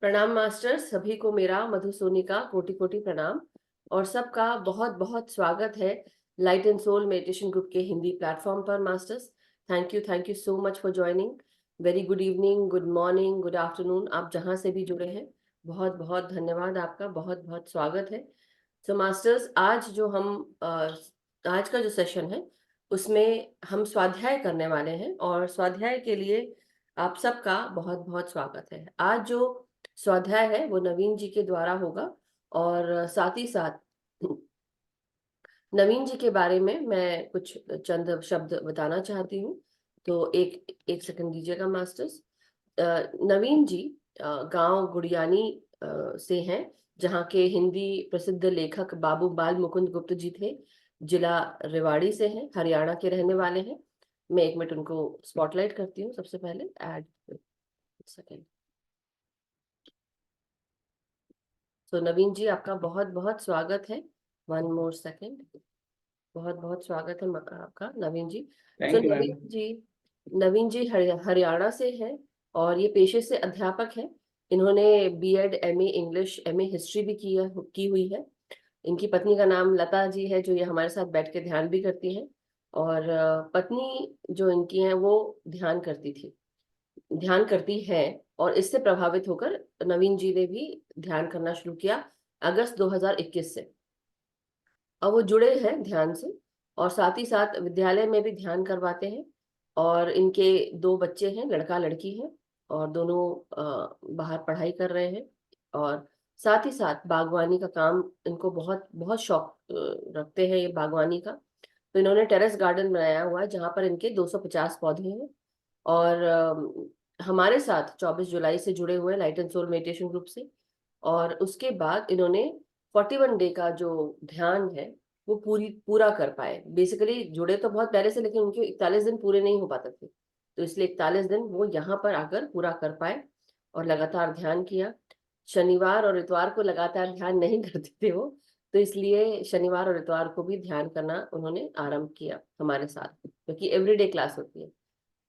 प्रणाम मास्टर, सभी को मेरा मधुसोनी का कोटि कोटि प्रणाम और सबका बहुत बहुत स्वागत है light and soul meditation group के हिंदी प्लेटफॉर्म पर। Masters, thank you so much for joining. Very good evening, good morning, good afternoon, आप जहां से भी जुड़े हैं बहुत बहुत धन्यवाद, आपका बहुत बहुत स्वागत है। सो मास्टर्स, आज का जो सेशन है उसमें हम स्वाध्याय करने वाले हैं और स्वाध्याय के लिए आप सबका बहुत बहुत स्वागत है। आज जो स्वाध्याय है वो नवीन जी के द्वारा होगा और साथ ही साथ नवीन जी के बारे में मैं कुछ चंद शब्द बताना चाहती हूँ। तो एक एक सेकंड दीजिएगा मास्टर्स। नवीन जी गांव गुड़ियानी से हैं, जहाँ के हिंदी प्रसिद्ध लेखक बाबू बाल मुकुंद गुप्त जी थे। जिला रेवाड़ी से हैं, हरियाणा के रहने वाले हैं। मैं एक मिनट उनको स्पॉटलाइट करती हूँ। सबसे पहले ऐड सेकंड। तो नवीन जी, आपका बहुत बहुत स्वागत है। One more second. बहुत बहुत स्वागत है आपका Naveen ji. So thank you ma'am. Naveen ji Haryana से हैं और ये पेशे से अध्यापक हैं। इन्होंने BEd, MA English, MA history भी की हुई है। इनकी पत्नी का नाम लता जी है, जो ये हमारे साथ बैठ के ध्यान भी करती हैं। और पत्नी जो इनकी है वो ध्यान करती है और इससे प्रभावित होकर नवीन जी ने भी ध्यान करना शुरू किया अगस्त 2021 से। और वो जुड़े हैं ध्यान से और साथ ही साथ विद्यालय में भी ध्यान करवाते हैं। और इनके दो बच्चे हैं, लड़का लड़की है, और दोनों बाहर पढ़ाई कर रहे हैं। और साथ ही साथ बागवानी का काम इनको बहुत बहुत शौक रखते हैं, ये बागवानी का। तो इन्होंने टेरेस गार्डन बनाया हुआ है जहाँ पर इनके 250 पौधे हैं। और हमारे साथ 24 जुलाई से जुड़े हुए light and soul meditation group से। और उसके बाद इन्होंने 41 डे का जो ध्यान है वो पूरा कर पाए। बेसिकली जुड़े तो बहुत पहले से, लेकिन उनके 41 दिन पूरे नहीं हो पाते थे, तो इसलिए 41 दिन वो यहाँ पर आकर पूरा कर पाए और लगातार ध्यान किया। शनिवार और इतवार को लगातार ध्यान नहीं करते थे वो, तो इसलिए शनिवार और इतवार को भी ध्यान करना उन्होंने आरंभ किया हमारे साथ, क्योंकि एवरीडे क्लास होती है।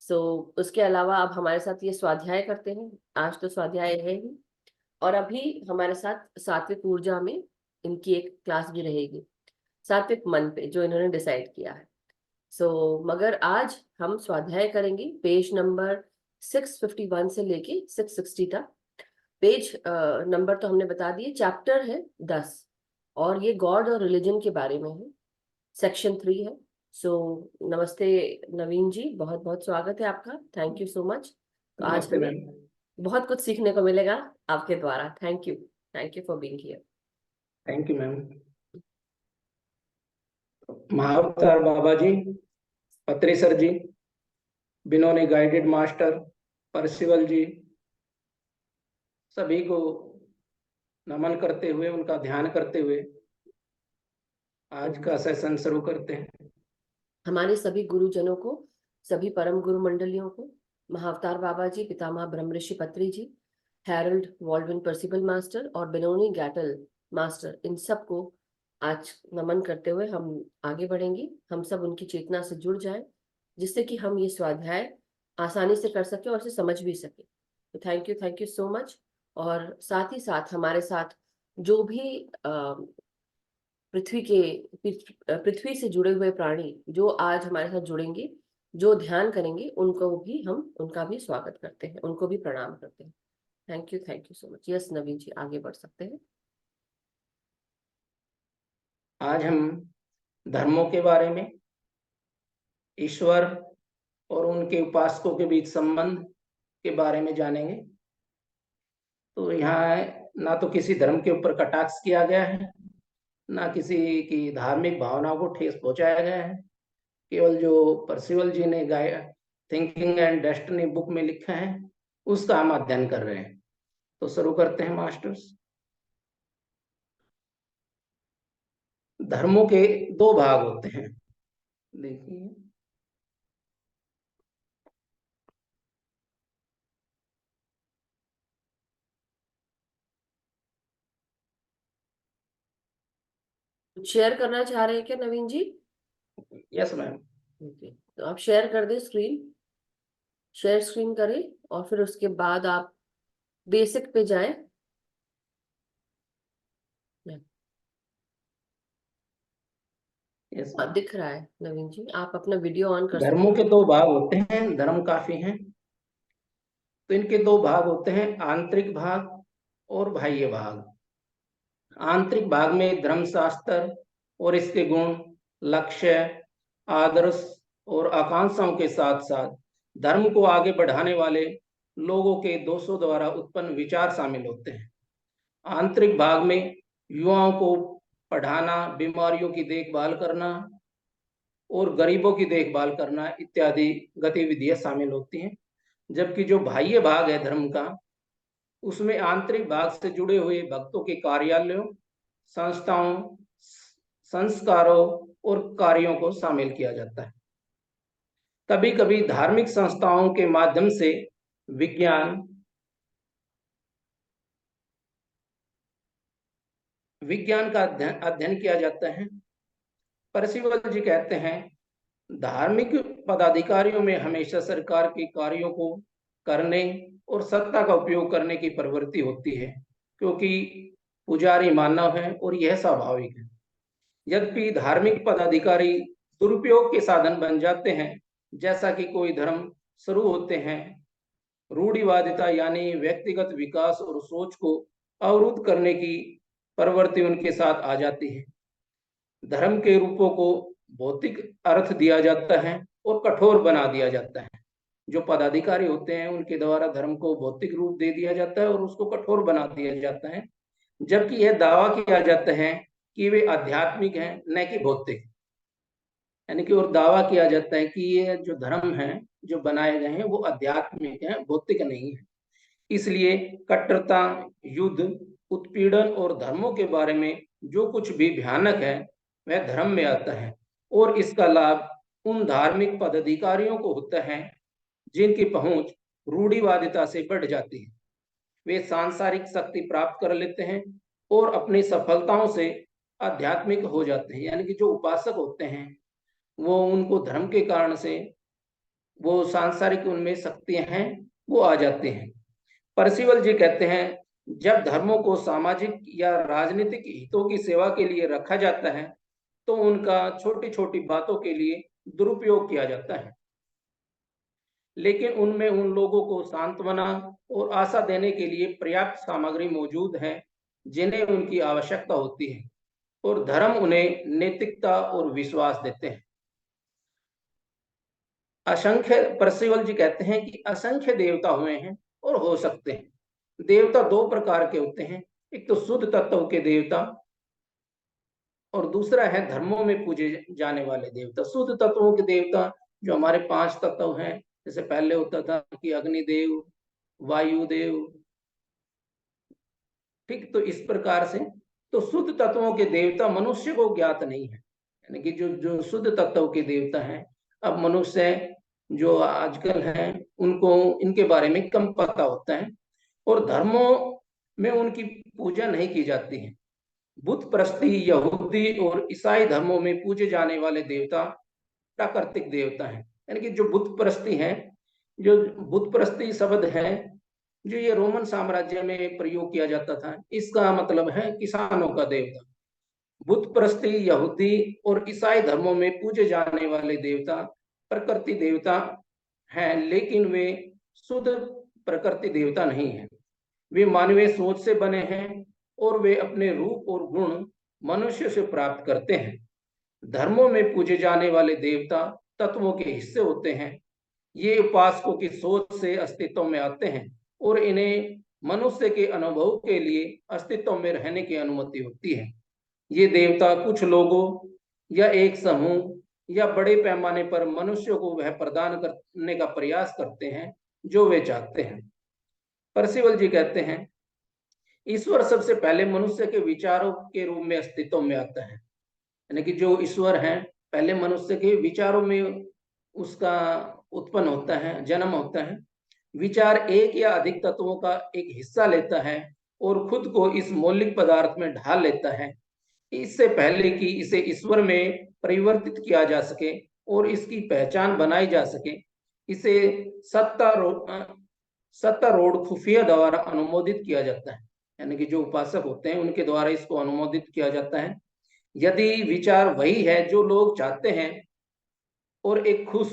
सो उसके अलावा अब हमारे साथ ये स्वाध्याय करते हैं। आज तो स्वाध्याय है ही, और अभी हमारे साथ सात्विक ऊर्जा में इनकी एक क्लास भी रहेगी, सात्विक मन पे, जो इन्होंने डिसाइड किया है। मगर आज हम स्वाध्याय करेंगे पेज नंबर 651 से लेके 660 तक। पेज नंबर तो हमने बता दिए, चैप्टर है 10 और ये गॉड और रिलीजन के बारे में है। सेक्शन 3 है। नमस्ते नवीन जी, बहुत बहुत स्वागत है आपका। Thank you so much. तो आज नमस्ते हमें मैम। बहुत कुछ सीखने को मिलेगा आपके द्वारा। Thank you for being here. Thank you ma'am. Mahavatar Baba ji, Patri sir ji, बिनोनी गाइडेड मास्टर, परसिवल जी, सभी को नमन करते हुए, उनका ध्यान करते हुए आज का सेशन शुरू करते हैं। हमारे सभी गुरुजनों को, सभी परम गुरु मंडलियों को, महाअवतार बाबा जी, पितामह ब्रह्म ऋषि पत्री जी, हैरल्ड वॉल्डविन पर्सिबल मास्टर और बेनोनी गैटल मास्टर, इन सबको आज नमन करते हुए हम आगे बढ़ेंगे। हम सब उनकी चेतना से जुड़ जाएं, जिससे कि हम ये स्वाध्याय आसानी से कर सके और इसे समझ भी सके। तो थैंक यू सो मच। और साथ ही साथ हमारे साथ जो भी पृथ्वी से जुड़े हुए प्राणी जो आज हमारे साथ जुड़ेंगे, जो ध्यान करेंगे, उनका भी स्वागत करते हैं, उनको भी प्रणाम करते हैं। Thank you so much. Yes Naveen ji, आगे बढ़ सकते हैं। आज हम धर्मों के बारे में, ईश्वर और उनके उपासकों के बीच संबंध के बारे में जानेंगे। तो यहाँ ना तो किसी धर्म के ऊपर कटाक्ष किया गया है, ना किसी की धार्मिक भावनाओं को ठेस पहुंचाया गया है। केवल जो परसिवल जी ने थिंकिंग एंड डेस्टिनी बुक में लिखा है उसका हम अध्ययन कर रहे हैं। तो शुरू करते हैं मास्टर्स। धर्मों के दो भाग होते हैं, देखिए। शेयर करना चाह रहे हैं क्या Naveen ji? Yes ma'am. Okay, तो आप शेयर कर दें स्क्रीन। शेयर स्क्रीन करें और फिर उसके बाद आप बेसिक पे जाएं। Yes. दिख रहा है नवीन जी, आप अपना वीडियो ऑन कर सकते धर्मों के दो भाग होते हैं, धर्म काफी हैं, तो इनके दो भाग होते हैं, आंतरिक भाग और बाह्य भाग। आंतरिक भाग में धर्मशास्त्र और इसके गुण, लक्ष्य, आदर्श और आकांक्षाओं के साथ साथ धर्म को आगे बढ़ाने वाले लोगों के दोषों द्वारा उत्पन्न विचार शामिल होते हैं। आंतरिक भाग में युवाओं को पढ़ाना, बीमारियों की देखभाल करना और गरीबों की देखभाल करना इत्यादि गतिविधियां शामिल होती हैं। जबकि जो बाह्य भाग है धर्म का, उसमें आंतरिक भाग से जुड़े हुए भक्तों के कार्यालयों, संस्थाओं, संस्कारों और कार्यों को शामिल किया जाता है। कभी कभी धार्मिक संस्थाओं के माध्यम से विज्ञान का अध्ययन किया जाता है। परसिवल जी कहते हैं, धार्मिक पदाधिकारियों में हमेशा सरकार के कार्यों को करने और सत्ता का उपयोग करने की प्रवृत्ति होती है, क्योंकि पुजारी मानव है और यह स्वाभाविक है। यद्यपि धार्मिक पदाधिकारी दुरुपयोग के साधन बन जाते हैं, जैसा कि कोई धर्म शुरू होते हैं, रूढ़िवादिता यानी व्यक्तिगत विकास और सोच को अवरुद्ध करने की प्रवृत्ति उनके साथ आ जाती है। धर्म के रूपों को भौतिक अर्थ दिया जाता है और कठोर बना दिया जाता है। जो पदाधिकारी होते हैं उनके द्वारा धर्म को भौतिक रूप दे दिया जाता है और उसको कठोर बना दिया जाता है, जबकि यह दावा किया जाता है कि वे आध्यात्मिक हैं, न कि भौतिक। यानी कि और दावा किया जाता है कि ये जो धर्म है जो बनाए गए हैं वो आध्यात्मिक है, भौतिक नहीं है। इसलिए कट्टरता, युद्ध, उत्पीड़न और धर्मों के बारे में जो कुछ भी भयानक है वह धर्म में आता है, और इसका लाभ उन धार्मिक पदाधिकारियों को होता है जिनकी पहुंच रूढ़िवादिता से बढ़ जाती है। वे सांसारिक शक्ति प्राप्त कर लेते हैं और अपनी सफलताओं से आध्यात्मिक हो जाते हैं। यानी कि जो उपासक होते हैं वो, उनको धर्म के कारण से वो सांसारिक उनमें शक्तियां हैं वो आ जाती हैं। परसिवल जी कहते हैं, जब धर्मों को सामाजिक या राजनीतिक हितों की सेवा के लिए रखा जाता है तो उनका छोटी छोटी बातों के लिए दुरुपयोग किया जाता है, लेकिन उनमें उन लोगों को सांत्वना और आशा देने के लिए पर्याप्त सामग्री मौजूद है जिन्हें उनकी आवश्यकता होती है, और धर्म उन्हें नैतिकता और विश्वास देते हैं। असंख्य, परसिवल जी कहते हैं कि असंख्य देवता हुए हैं और हो सकते हैं। देवता दो प्रकार के होते हैं, एक तो शुद्ध तत्व के देवता और दूसरा है धर्मों में पूजे जाने वाले देवता। शुद्ध तत्वों के देवता जो हमारे 5 तत्व हैं, जैसे पहले होता था कि अग्निदेव, वायुदेव, ठीक, तो इस प्रकार से तो शुद्ध तत्वों के देवता मनुष्य को ज्ञात नहीं है। यानी कि जो जो शुद्ध तत्व के देवता हैं, अब मनुष्य जो आजकल हैं उनको इनके बारे में कम पता होता है, और धर्मों में उनकी पूजा नहीं की जाती है। बुत प्रस्ती, यहूदी और ईसाई धर्मों में पूजे जाने वाले देवता प्राकृतिक देवता हैं। यानी कि जो बुत प्रस्ती है, जो बुत प्रस्ती शब्द है जो ये रोमन साम्राज्य में प्रयोग किया जाता था, इसका मतलब है किसानों का देवता। बुत प्रस्ती, यहूदी और ईसाई धर्मों में पूजे जाने वाले देवता प्रकृति देवता हैं, लेकिन वे शुद्ध प्रकृति देवता नहीं हैं। वे मानवीय सोच से बने हैं और वे अपने रूप और गुण मनुष्य से प्राप्त करते हैं। धर्मों में पूजे जाने वाले देवता तत्वों के हिस्से होते हैं। ये उपासकों की सोच से अस्तित्व में आते हैं और इन्हें मनुष्य के अनुभव के लिए अस्तित्व में रहने की अनुमति होती है। ये देवता कुछ लोगों या एक समूह या बड़े पैमाने पर मनुष्य को वह प्रदान करने का प्रयास करते हैं जो वे चाहते हैं। परसिवल जी कहते हैं, ईश्वर सबसे पहले मनुष्य के विचारों के रूप में अस्तित्व में आता है। यानी कि जो ईश्वर है पहले मनुष्य के विचारों में उसका उत्पन्न होता है, जन्म होता है। विचार एक या अधिक तत्वों का एक हिस्सा लेता है और खुद को इस मौलिक पदार्थ में ढाल लेता है, इससे पहले कि इसे ईश्वर में परिवर्तित किया जा सके और इसकी पहचान बनाई जा सके। इसे सत्तारूढ़ खुफिया द्वारा अनुमोदित किया जाता है, यानी कि जो उपासक होते हैं उनके द्वारा इसको अनुमोदित किया जाता है। यदि विचार वही है जो लोग चाहते हैं और एक खुश,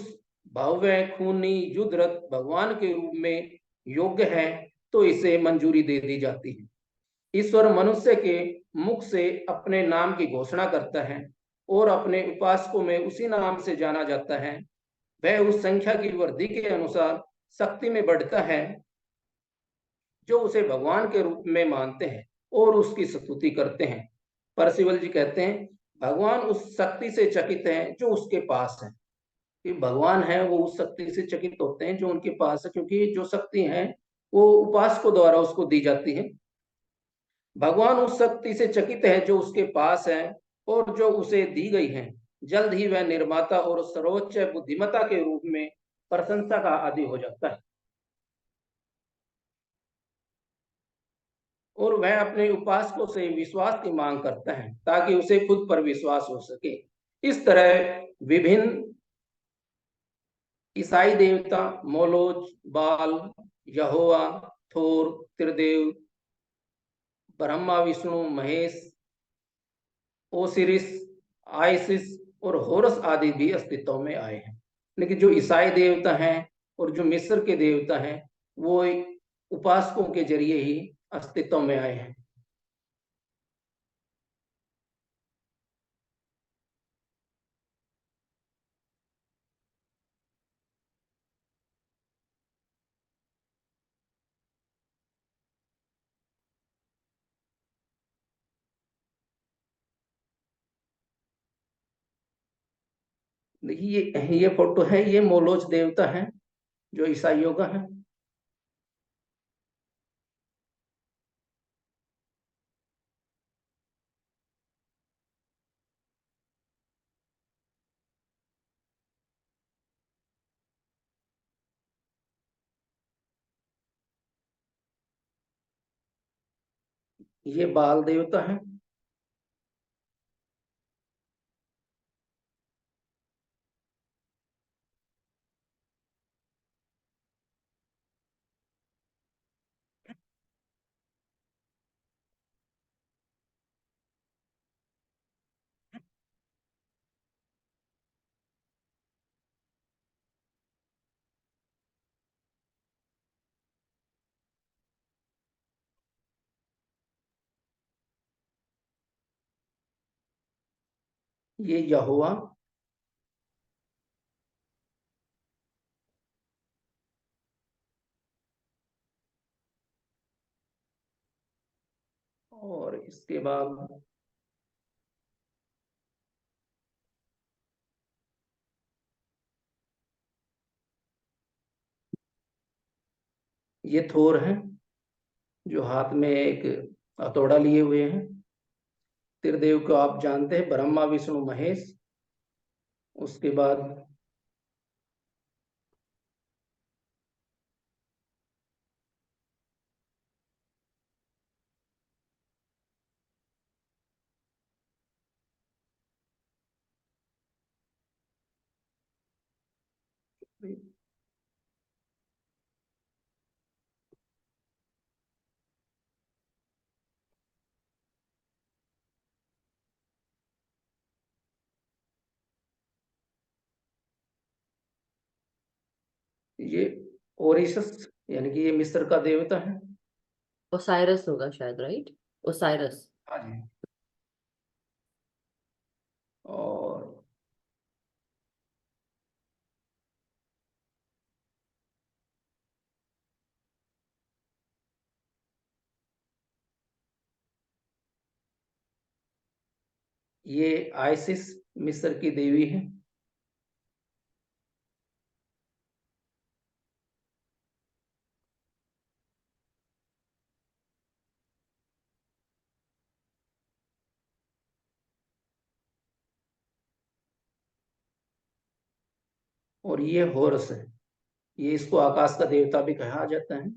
भव्य, खूनी युद्धरत भगवान के रूप में योग्य है, तो इसे मंजूरी दे दी जाती है। ईश्वर मनुष्य के मुख से अपने नाम की घोषणा करता है और अपने उपासकों में उसी नाम से जाना जाता है। वह उस संख्या की वृद्धि के अनुसार शक्ति में बढ़ता है जो उसे भगवान के रूप में मानते हैं और उसकी स्तुति करते हैं। परसिवल जी कहते हैं, भगवान उस शक्ति से चकित है जो उसके पास है। कि भगवान है वो उस शक्ति से चकित होते हैं जो उनके पास है, क्योंकि जो शक्ति है वो उपासकों द्वारा उसको दी जाती है। भगवान उस शक्ति से चकित है जो उसके पास है और जो उसे दी गई है। जल्द ही वह निर्माता और सर्वोच्च बुद्धिमत्ता के रूप में प्रशंसा का आदि हो जाता है और वह अपने उपासकों से विश्वास की मांग करता है ताकि उसे खुद पर विश्वास हो सके। इस तरह विभिन्न ईसाई देवता मोलोज, बाल, यहोवा, थोर, त्रिदेव, ब्रह्मा, विष्णु, महेश, ओसिरिस, आइसिस और होरस आदि भी अस्तित्व में आए हैं। लेकिन जो ईसाई देवता हैं और जो मिस्र के देवता हैं वो उपासकों के जरिए ही अस्तित्व में आए हैं। देखिए ये फोटो है, ये मोलोज देवता है जो ईसाइयों का है। ये बाल देवता है। ये यहोवा, और इसके बाद ये थोर है जो हाथ में एक हथौड़ा लिए हुए हैं। त्रिदेव को आप जानते हैं, ब्रह्मा, विष्णु, महेश। उसके बाद ये ओरिसस, यानी कि ये मिस्र का देवता है। ओसाइरस होगा शायद, राइट? ओसाइरस। हाँ जी। और ये आइसिस मिस्र की देवी है। और ये होरस है, ये इसको आकाश का देवता भी कहा जाता है।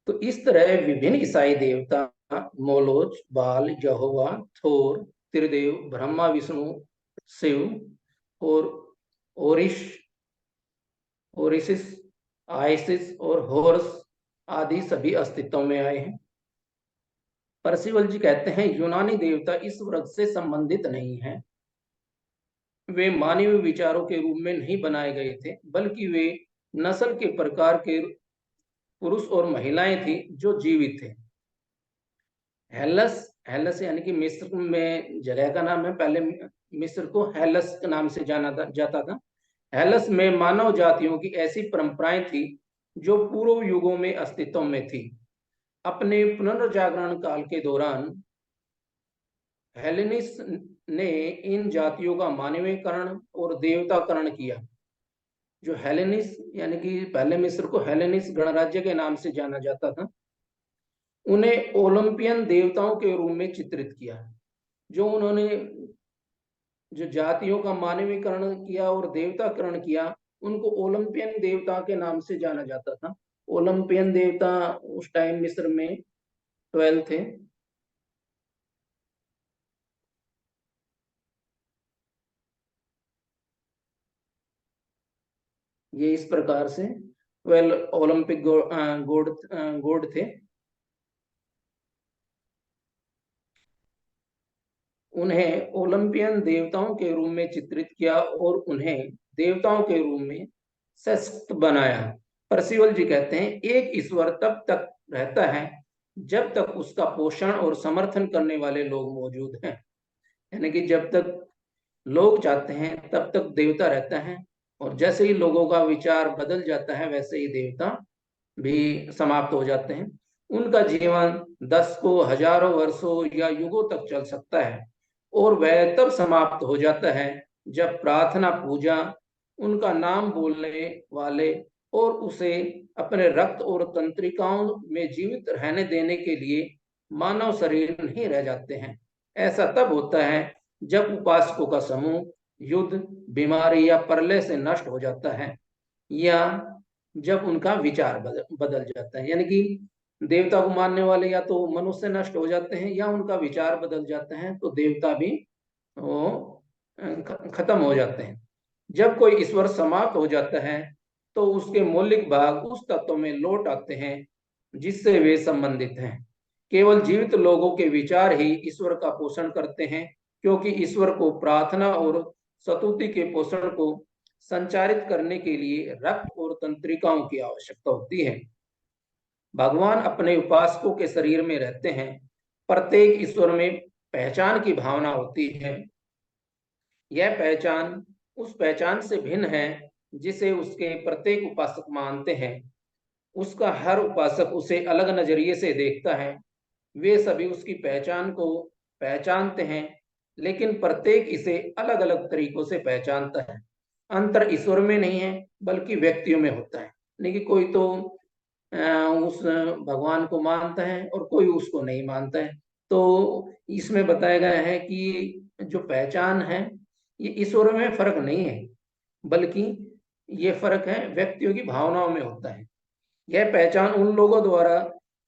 तो इस तरह विभिन्न ईसाई देवता मोलोज, बाल, यहोवा, थोर, त्रिदेव, ब्रह्मा, विष्णु, शिव और ओरिश, ओरिसिस, आइसिस और होर्स आदि सभी अस्तित्व में आए हैं। परसिवल जी कहते हैं यूनानी देवता इस वर्ग से संबंधित नहीं हैं। वे मानवीय विचारों के रूप में नहीं बनाए गए थे, बल्कि वे नस्ल के प्रकार के पुरुष और महिलाएं थी जो जीवित थे। हेलस, हेलस यानी कि मिस्र में जगह का नाम है, पहले मिस्र को हेलस के नाम से जाना जाता था। हेलस में मानव जातियों की ऐसी परंपराएं थी जो पूर्व युगों में अस्तित्व में थी। अपने पुनर्जागरण काल के दौरान हेलेनिस ने इन जातियों का मानवीयकरण और देवताकरण किया। जो हेलेनिस यानी कि पहले मिस्र को हेलेनिस गणराज्य के नाम से जाना जाता था, उन्हें ओलंपियन देवताओं के रूप में चित्रित किया। जो उन्होंने जो जातियों का मानवीकरण किया और देवताकरण किया, उनको ओलंपियन देवता के नाम से जाना जाता था। ओलंपियन देवता उस टाइम मिस्र में 12 थे। ये इस प्रकार से 12 ओलंपिक गॉड थे। उन्हें ओलंपियन देवताओं के रूप में चित्रित किया और उन्हें देवताओं के रूप में सशक्त बनाया। परसिवल जी कहते हैं एक ईश्वर तब तक रहता है जब तक उसका पोषण और समर्थन करने वाले लोग मौजूद हैं। यानी कि जब तक लोग चाहते हैं तब तक देवता रहता है, और जैसे ही लोगों का विचार बदल जाता है वैसे ही देवता भी समाप्त हो जाते हैं। उनका जीवन 10 को हजारों वर्षों या युगों तक चल सकता है, और वह तब समाप्त हो जाता है जब प्रार्थना, पूजा, उनका नाम बोलने वाले और उसे अपने रक्त और तंत्रिकाओं में जीवित रहने देने के लिए मानव शरीर नहीं रह जाते हैं। ऐसा तब होता है जब उपासकों का समूह युद्ध, बीमारी या प्रलय से नष्ट हो जाता है, या जब उनका विचार बदल जाता है। यानी कि देवता को मानने वाले या तो मनुष्य नष्ट हो जाते हैं या उनका विचार बदल जाता है, तो देवता भी वो खत्म हो जाते हैं। जब कोई ईश्वर समाप्त हो जाता है तो उसके मौलिक भाग उस तत्व में लौट आते हैं जिससे वे संबंधित हैं। केवल जीवित लोगों के विचार ही ईश्वर का पोषण करते हैं, क्योंकि ईश्वर को प्रार्थना और स्तुति के पोषण को संचारित करने के लिए रक्त और तंत्रिकाओं की आवश्यकता होती है। भगवान अपने उपासकों के शरीर में रहते हैं। प्रत्येक ईश्वर में पहचान की भावना होती है। यह पहचान उस पहचान से भिन्न है जिसे उसके प्रत्येक उपासक मानते हैं। उसका हर उपासक उसे अलग नजरिए से देखता है। वे सभी उसकी पहचान को पहचानते हैं, लेकिन प्रत्येक इसे अलग अलग तरीकों से पहचानता है। अंतर ईश्वर में नहीं है बल्कि व्यक्तियों में होता है। लेकिन कोई तो उस भगवान को मानता है और कोई उसको नहीं मानता है। तो इसमें बताया गया है कि जो पहचान है ये ईश्वर में फर्क नहीं है, बल्कि ये फर्क है व्यक्तियों की भावनाओं में होता है। यह पहचान उन लोगों द्वारा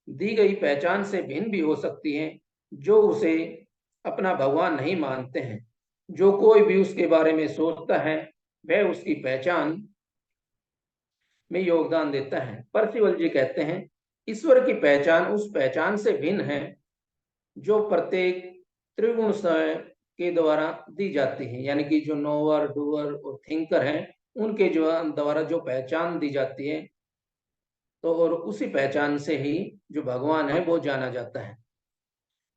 दी गई पहचान से भिन्न भी हो सकती है जो उसे अपना भगवान नहीं मानते हैं। जो कोई भी उसके बारे में सोचता है वह उसकी पहचान में योगदान देता है। परसिवल जी कहते हैं ईश्वर की पहचान उस पहचान से भिन्न है जो प्रत्येक त्रिगुण के द्वारा दी जाती है। यानी कि जो नोअर, डूअर और थिंकर हैं, उनके जो द्वारा जो पहचान दी जाती है, तो और उसी पहचान से ही जो भगवान है वो जाना जाता है।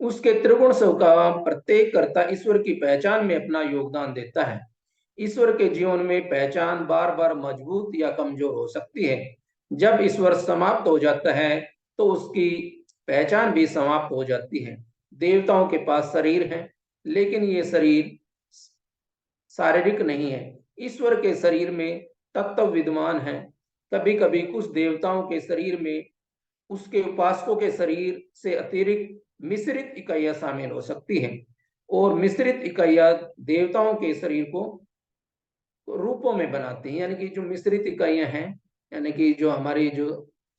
उसके त्रिगुण सब का प्रत्येक कर्ता ईश्वर की पहचान में अपना योगदान देता है। ईश्वर के जीवन में पहचान बार बार मजबूत या कमजोर हो सकती है। जब ईश्वर समाप्त हो जाता है तो उसकी पहचान भी समाप्त हो जाती है। देवताओं के पास शरीर है, लेकिन ये शरीर शारीरिक नहीं है। ईश्वर के शरीर में तत्व विद्यमान है। कभी कभी कुछ देवताओं के शरीर में उसके उपासकों के शरीर से अतिरिक्त मिश्रित इकाइयां शामिल हो सकती हैं, और मिश्रित इकाइयां देवताओं के शरीर को रूपों में बनाती हैं। यानी कि जो मिश्रित इकाइयां हैं, यानी कि जो हमारी जो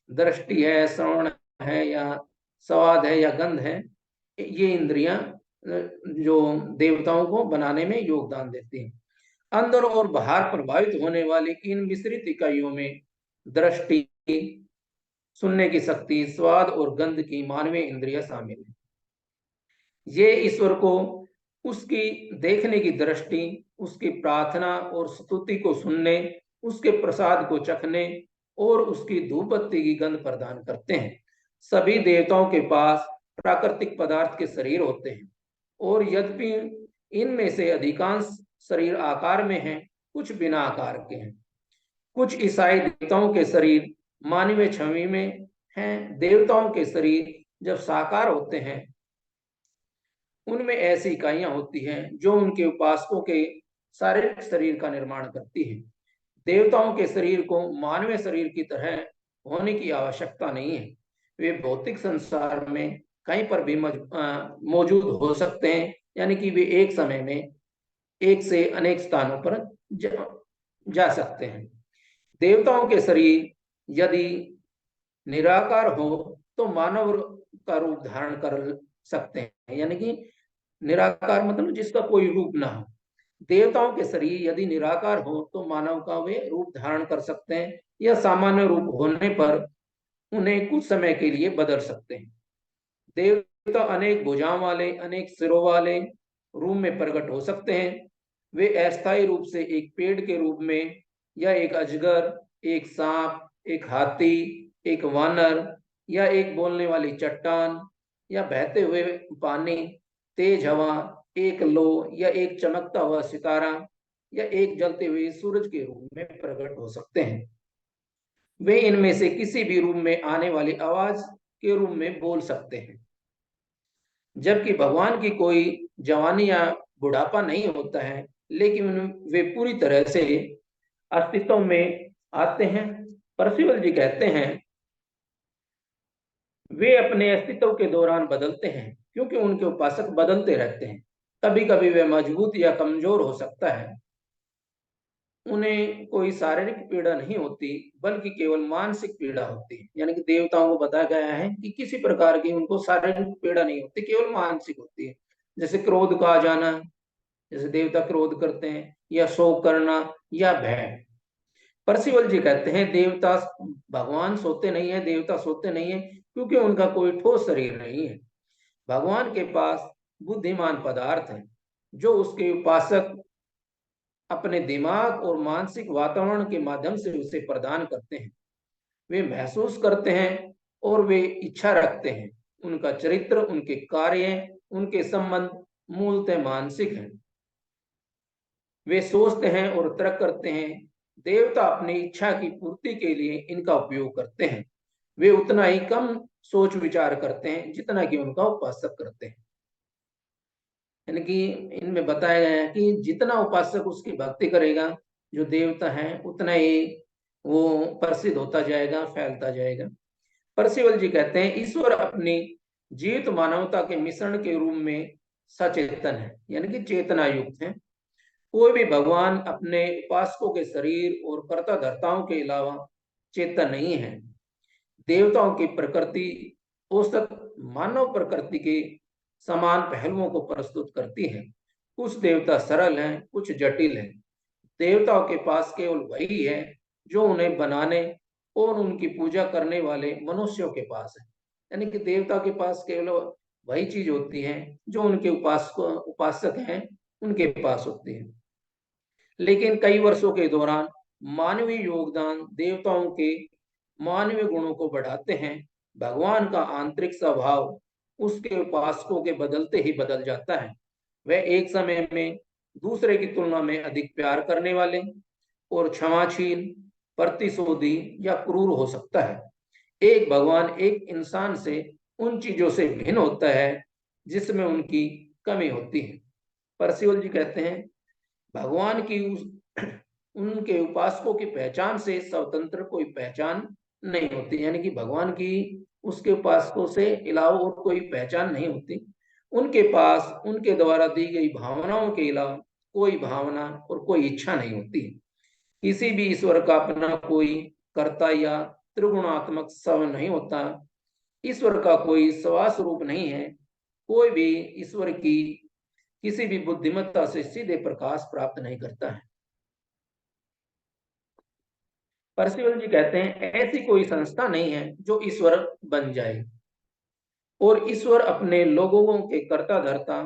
दृष्टि है, श्रवण है, या स्वाद है, या गंध है, ये इंद्रियां जो देवताओं को बनाने में योगदान देती हैं। अंदर और बाहर प्रभावित होने वाली इन मिश्रित इकाइयों में दृष्टि, सुनने की शक्ति, स्वाद और गंध की मानवीय इंद्रियां शामिल है। ये ईश्वर को उसकी देखने की दृष्टि, उसकी प्रार्थना और स्तुति को सुनने, उसके प्रसाद को चखने और उसकी धूप बत्ती की गंध प्रदान करते हैं। सभी देवताओं के पास प्राकृतिक पदार्थ के शरीर होते हैं और यद्यपि इनमें से अधिकांश शरीर आकार में हैं, कुछ बिना आकार के हैं। कुछ ईसाई देवताओं के शरीर मानवीय छवि में हैं। देवताओं के शरीर जब साकार होते हैं, उनमें ऐसी इकाइयां होती हैं जो उनके उपासकों के शारीरिक शरीर का निर्माण करती हैं। देवताओं के शरीर को मानवीय शरीर की तरह होने की आवश्यकता नहीं है। वे भौतिक संसार में कहीं पर भी मौजूद हो सकते हैं, यानी कि वे एक समय में एक से अनेक स्थानों पर जा सकते हैं। देवताओं के शरीर यदि निराकार हो तो मानव का रूप धारण कर सकते हैं, यानी कि निराकार मतलब जिसका कोई रूप ना हो। देवताओं के शरीर यदि निराकार हो तो मानव का वे रूप धारण कर सकते हैं या सामान्य रूप होने पर उन्हें कुछ समय के लिए बदल सकते हैं। देवता अनेक भुजाओं वाले, अनेक सिरों वाले रूप में प्रकट हो सकते हैं। वे अस्थायी रूप से एक पेड़ के रूप में या एक अजगर, एक सांप, एक हाथी, एक वानर या एक बोलने वाली चट्टान या बहते हुए पानी, तेज हवा, एक लो या एक चमकता हुआ सितारा या एक जलते हुए सूरज के रूप में प्रकट हो सकते हैं। वे इनमें से किसी भी रूप में आने वाली आवाज के रूप में बोल सकते हैं। जबकि भगवान की कोई जवानी या बुढ़ापा नहीं होता है, लेकिन वे पूरी तरह से अस्तित्व में आते हैं। परसिवल जी कहते हैं वे अपने अस्तित्व के दौरान बदलते हैं क्योंकि उनके उपासक बदलते रहते हैं। कभी कभी वे मजबूत या कमजोर हो सकता है। उन्हें कोई शारीरिक पीड़ा नहीं होती बल्कि केवल मानसिक पीड़ा होती है। यानी कि देवताओं को बताया गया है कि किसी प्रकार की उनको शारीरिक पीड़ा नहीं होती, केवल मानसिक होती है। जैसे क्रोध का आ जाना, जैसे देवता क्रोध करते हैं, या शोक करना या भय। परसिवल जी कहते हैं देवता भगवान सोते नहीं है, देवता सोते नहीं है क्योंकि उनका कोई ठोस शरीर नहीं है। भगवान के पास बुद्धिमान पदार्थ है जो उसके उपासक अपने दिमाग और मानसिक वातावरण के माध्यम से उसे प्रदान करते हैं। वे महसूस करते हैं और वे इच्छा रखते हैं। उनका चरित्र, उनके कार्य, उनके संबंध मूलतः मानसिक हैं। वे सोचते हैं और तर्क करते हैं। देवता अपनी इच्छा की पूर्ति के लिए इनका उपयोग करते हैं। वे उतना ही कम सोच विचार करते हैं जितना कि उनका उपासक करते हैं। यानी कि इनमें बताया गया है कि जितना उपासक उसकी भक्ति करेगा, जो देवता है, उतना ही वो प्रसिद्ध होता जाएगा, फैलता जाएगा। परसिवल जी कहते हैं ईश्वर अपनी जीवित मानवता के मिश्रण के रूप में सचेतन है, यानी कि चेतना युक्त है। कोई भी भगवान अपने उपासकों के शरीर और कर्ता धर्ताओं के अलावा चेतन नहीं है। देवताओं की प्रकृति औसत मानव प्रकृति के समान पहलुओं को प्रस्तुत करती है। कुछ देवता सरल हैं, कुछ जटिल हैं। देवताओं के पास केवल वही है जो उन्हें बनाने और उनकी पूजा करने वाले मनुष्यों के पास है। यानी कि देवता के पास केवल वही चीज होती है जो उनके उपासक हैं उनके पास होती है। लेकिन कई वर्षों के दौरान मानवीय योगदान देवताओं के मानवीय गुणों को बढ़ाते हैं। भगवान का आंतरिक स्वभाव उसके उपासकों के बदलते ही बदल जाता है। वह एक समय में दूसरे की तुलना में अधिक प्यार करने वाले और क्षमाशील, प्रतिशोधी या क्रूर हो सकता है। एक भगवान एक इंसान से उन चीजों से भिन्न होता है जिसमें उनकी कमी होती है। परसिवल जी कहते हैं भगवान की उनके उपासकों की पहचान से स्वतंत्र कोई पहचान नहीं होती। यानी कि भगवान की उसके उपासकों से अलावा और कोई पहचान नहीं होती। उनके पास उनके द्वारा दी गई भावनाओं के अलावा कोई भावना और कोई इच्छा नहीं होती। किसी भी ईश्वर का अपना कोई कर्ता या त्रिगुणात्मक स्व नहीं होता। ईश्वर का कोई स्वस्वरूप नहीं है। कोई भी ईश्वर की किसी भी बुद्धिमत्ता से सीधे प्रकाश प्राप्त नहीं करता है। परसिवल जी कहते हैं ऐसी कोई संस्था नहीं है जो ईश्वर बन जाए, और ईश्वर अपने लोगों के कर्ता धर्ता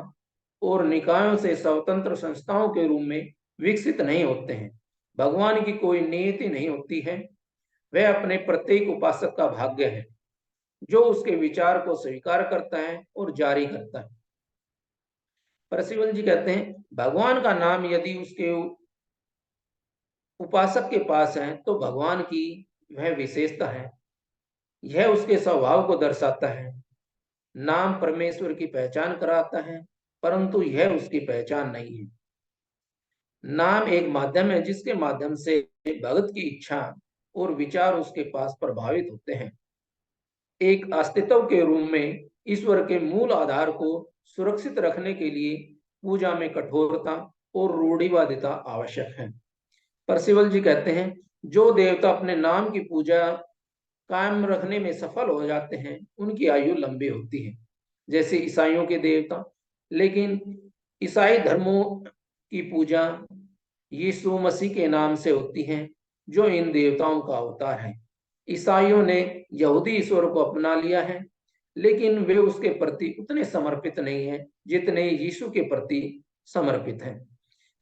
और निकायों से स्वतंत्र संस्थाओं के रूप में विकसित नहीं होते हैं। भगवान की कोई नियति नहीं होती है, वह अपने प्रत्येक उपासक का भाग्य है जो उसके विचार को स्वीकार करता है और जारी करता है। परसिवल जी कहते हैं भगवान का नाम यदि उसके उपासक के पास है तो भगवान की वह विशेषता है, यह उसके स्वभाव को दर्शाता है। नाम परमेश्वर की पहचान कराता है, परंतु यह उसकी पहचान नहीं है। नाम एक माध्यम है जिसके माध्यम से भगत की इच्छा और विचार उसके पास प्रभावित होते हैं। एक अस्तित्व के रूप में ईश्वर के मूल आधार को सुरक्षित रखने के लिए पूजा में कठोरता और रूढ़िवादिता आवश्यक है। परसिवल जी कहते हैं जो देवता अपने नाम की पूजा कायम रखने में सफल हो जाते हैं उनकी आयु लंबी होती है, जैसे ईसाइयों के देवता। लेकिन ईसाई धर्मों की पूजा यीशु मसीह के नाम से होती है जो इन देवताओं का अवतार है। ईसाइयों ने यहूदी ईश्वर को अपना लिया है, लेकिन वे उसके प्रति उतने समर्पित नहीं है जितने यीशु के प्रति समर्पित हैं।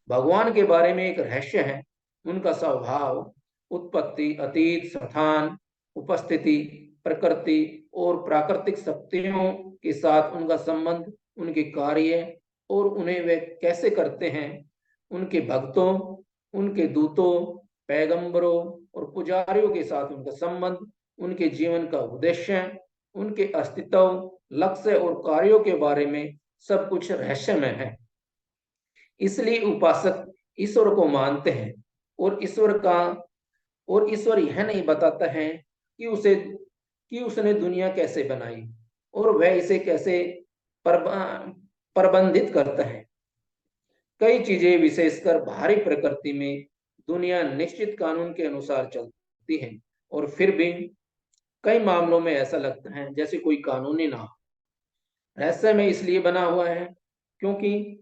भगवान के बारे में एक रहस्य है, उनका स्वभाव, उत्पत्ति, अतीत, स्थान, उपस्थिति, प्रकृति और प्राकृतिक शक्तियों के साथ उनका संबंध, उनके कार्य और उन्हें वे कैसे करते हैं, उनके भक्तों, उनके दूतों, पैगंबरों और पुजारियों के साथ उनका संबंध, उनके जीवन का उद्देश्य, उनके अस्तित्व, लक्ष्य और कार्यों के बारे में सब कुछ रहस्यमय है। इसलिए उपासक ईश्वर को मानते हैं और ईश्वर यह नहीं बताता है कि उसने दुनिया कैसे बनाई और वह इसे कैसे प्रबंधित करता है। कई चीजें विशेषकर बाहरी प्रकृति में दुनिया निश्चित कानून के अनुसार चलती है, और फिर भी कई मामलों में ऐसा लगता है जैसे कोई कानून ही ना हो। रहस्य में इसलिए बना हुआ है क्योंकि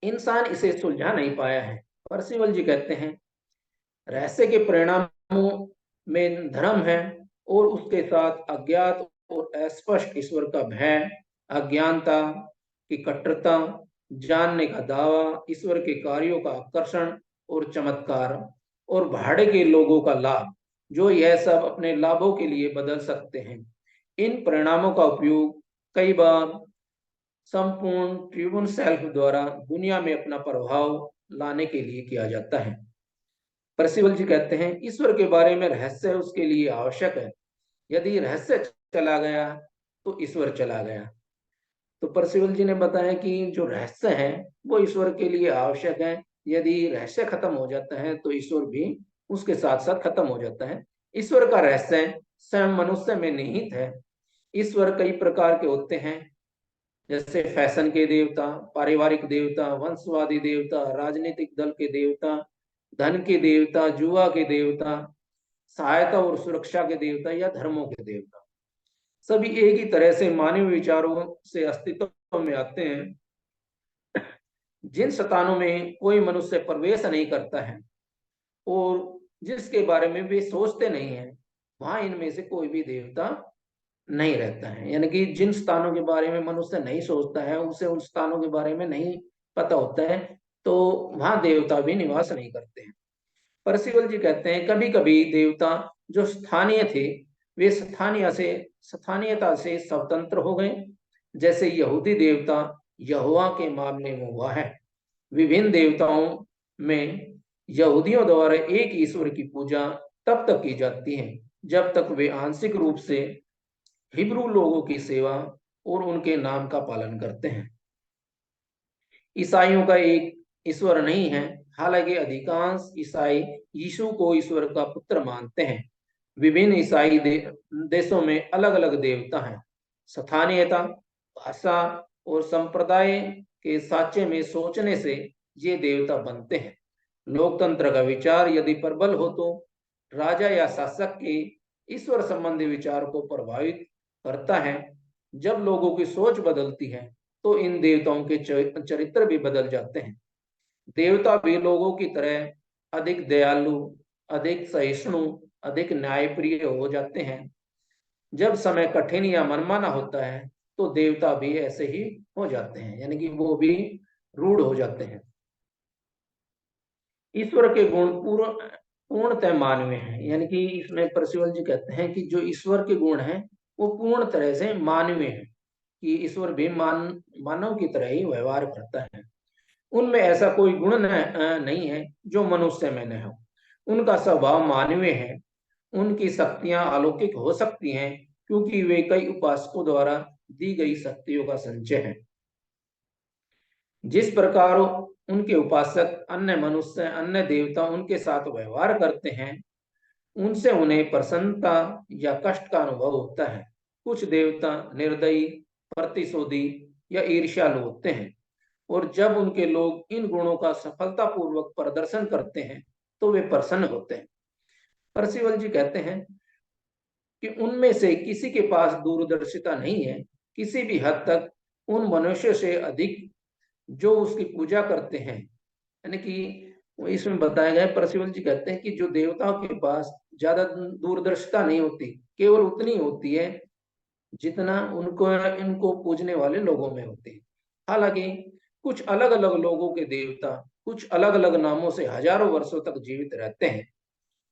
इंसान इसे सुलझा नहीं पाया है। परसिवल जी कहते हैं रहस्य के परिणामों में धर्म है और उसके साथ अज्ञात और अस्पष्ट ईश्वर का भय, अज्ञानता की कट्टरता, जानने का दावा, ईश्वर के कार्यों का आकर्षण और चमत्कार, और भाड़े के लोगों का लाभ जो यह सब अपने लाभों के लिए बदल सकते हैं। इन परिणामों का उपयोग कई बार संपूर्ण ट्रिब्यून सेल्फ द्वारा दुनिया में अपना प्रभाव लाने के लिए किया जाता है। परसिवल जी कहते हैं ईश्वर के बारे में रहस्य उसके लिए आवश्यक है, यदि रहस्य चला गया तो ईश्वर चला गया। तो परसिवल जी ने बताया कि जो रहस्य है वो ईश्वर के लिए आवश्यक है, यदि रहस्य खत्म हो जाता है तो ईश्वर भी उसके साथ साथ खत्म हो जाता है। ईश्वर का रहस्य स्वयं मनुष्य में निहित है। ईश्वर कई प्रकार के होते हैं, जैसे फैशन के देवता, पारिवारिक देवता, वंशवादी देवता, राजनीतिक दल के देवता, धन के देवता, जुआ के देवता, सहायता और सुरक्षा के देवता या धर्मों के देवता। सभी एक ही तरह से मानवीय विचारों से अस्तित्व में आते हैं। जिन स्थानों में कोई मनुष्य प्रवेश नहीं करता है और जिसके बारे में वे सोचते नहीं है, वहां इनमें से कोई भी देवता नहीं रहता है। यानी कि जिन स्थानों के बारे में मनुष्य नहीं सोचता है, उसे उन स्थानों के बारे में नहीं पता होता है, तो वहां देवता भी निवास नहीं करते हैं। परसिवल जी कहते हैं कभी कभी देवता जो स्थानीय थे वे स्थानीयता से स्वतंत्र हो गए, जैसे यहूदी देवता यहोवा के मामले में हुआ है। विभिन्न देवताओं में यहूदियों द्वारा एक ईश्वर की पूजा तब तक की जाती है जब तक वे आंशिक रूप से हिब्रू लोगों की सेवा और उनके नाम का पालन करते हैं। ईसाइयों का एक ईश्वर नहीं है, हालांकि अधिकांश ईसाई यीशु को ईश्वर का पुत्र मानते हैं। विभिन्न ईसाई देशों में अलग अलग देवता हैं। स्थानीयता, भाषा और संप्रदाय के साँचे में सोचने से ये देवता बनते हैं। लोकतंत्र का विचार यदि प्रबल हो तो राजा या शासक के ईश्वर संबंधी विचार को प्रभावित करता है। जब लोगों की सोच बदलती है तो इन देवताओं के चरित्र भी बदल जाते हैं। देवता भी लोगों की तरह अधिक दयालु, अधिक सहिष्णु, अधिक न्यायप्रिय हो जाते हैं। जब समय कठिन या मनमाना होता है तो देवता भी ऐसे ही हो जाते हैं, यानी कि वो भी रूढ़ हो जाते हैं। ईश्वर के गुण पूर्णतः मानवीय हैं, यानी कि इसमें परसिवल जी कहते हैं कि जो ईश्वर के गुण हैं वो पूर्ण तरह से मानवीय हैं, कि ईश्वर भी मानव की तरह ही व्यवहार करता है। उनमें ऐसा कोई गुण नहीं है जो मनुष्य में न हो। उनका स्वभाव मानवीय है। उनकी शक्तियां अलौकिक हो सकती हैं क्योंकि वे कई उपासकों द्वारा दी गई शक्तियों का संचय है। जिस प्रकार उनके उपासक अन्य मनुष्य, अन्य देवता उनके साथ व्यवहार करते हैं, उनसे उन्हें प्रसन्नता या कष्ट का अनुभव होता है। कुछ देवता निर्दयी, प्रतिशोधी या ईर्ष्यालु होते हैं, और जब उनके लोग इन गुणों का सफलतापूर्वक प्रदर्शन करते हैं तो वे प्रसन्न होते हैं। परसिवल जी कहते हैं कि उनमें से किसी के पास दूरदर्शिता नहीं है। किसी भी हद तक उन मनुष्यों से अधिक जो उसकी पूजा करते हैं, यानी कि इसमें बताया गया, परसिवल जी कहते हैं कि जो देवताओं के पास ज्यादा दूरदर्शिता नहीं होती, केवल उतनी होती है जितना उनको इनको पूजने वाले लोगों में होती है। हालांकि कुछ अलग अलग लोगों के देवता कुछ अलग अलग नामों से हजारों वर्षों तक जीवित रहते हैं।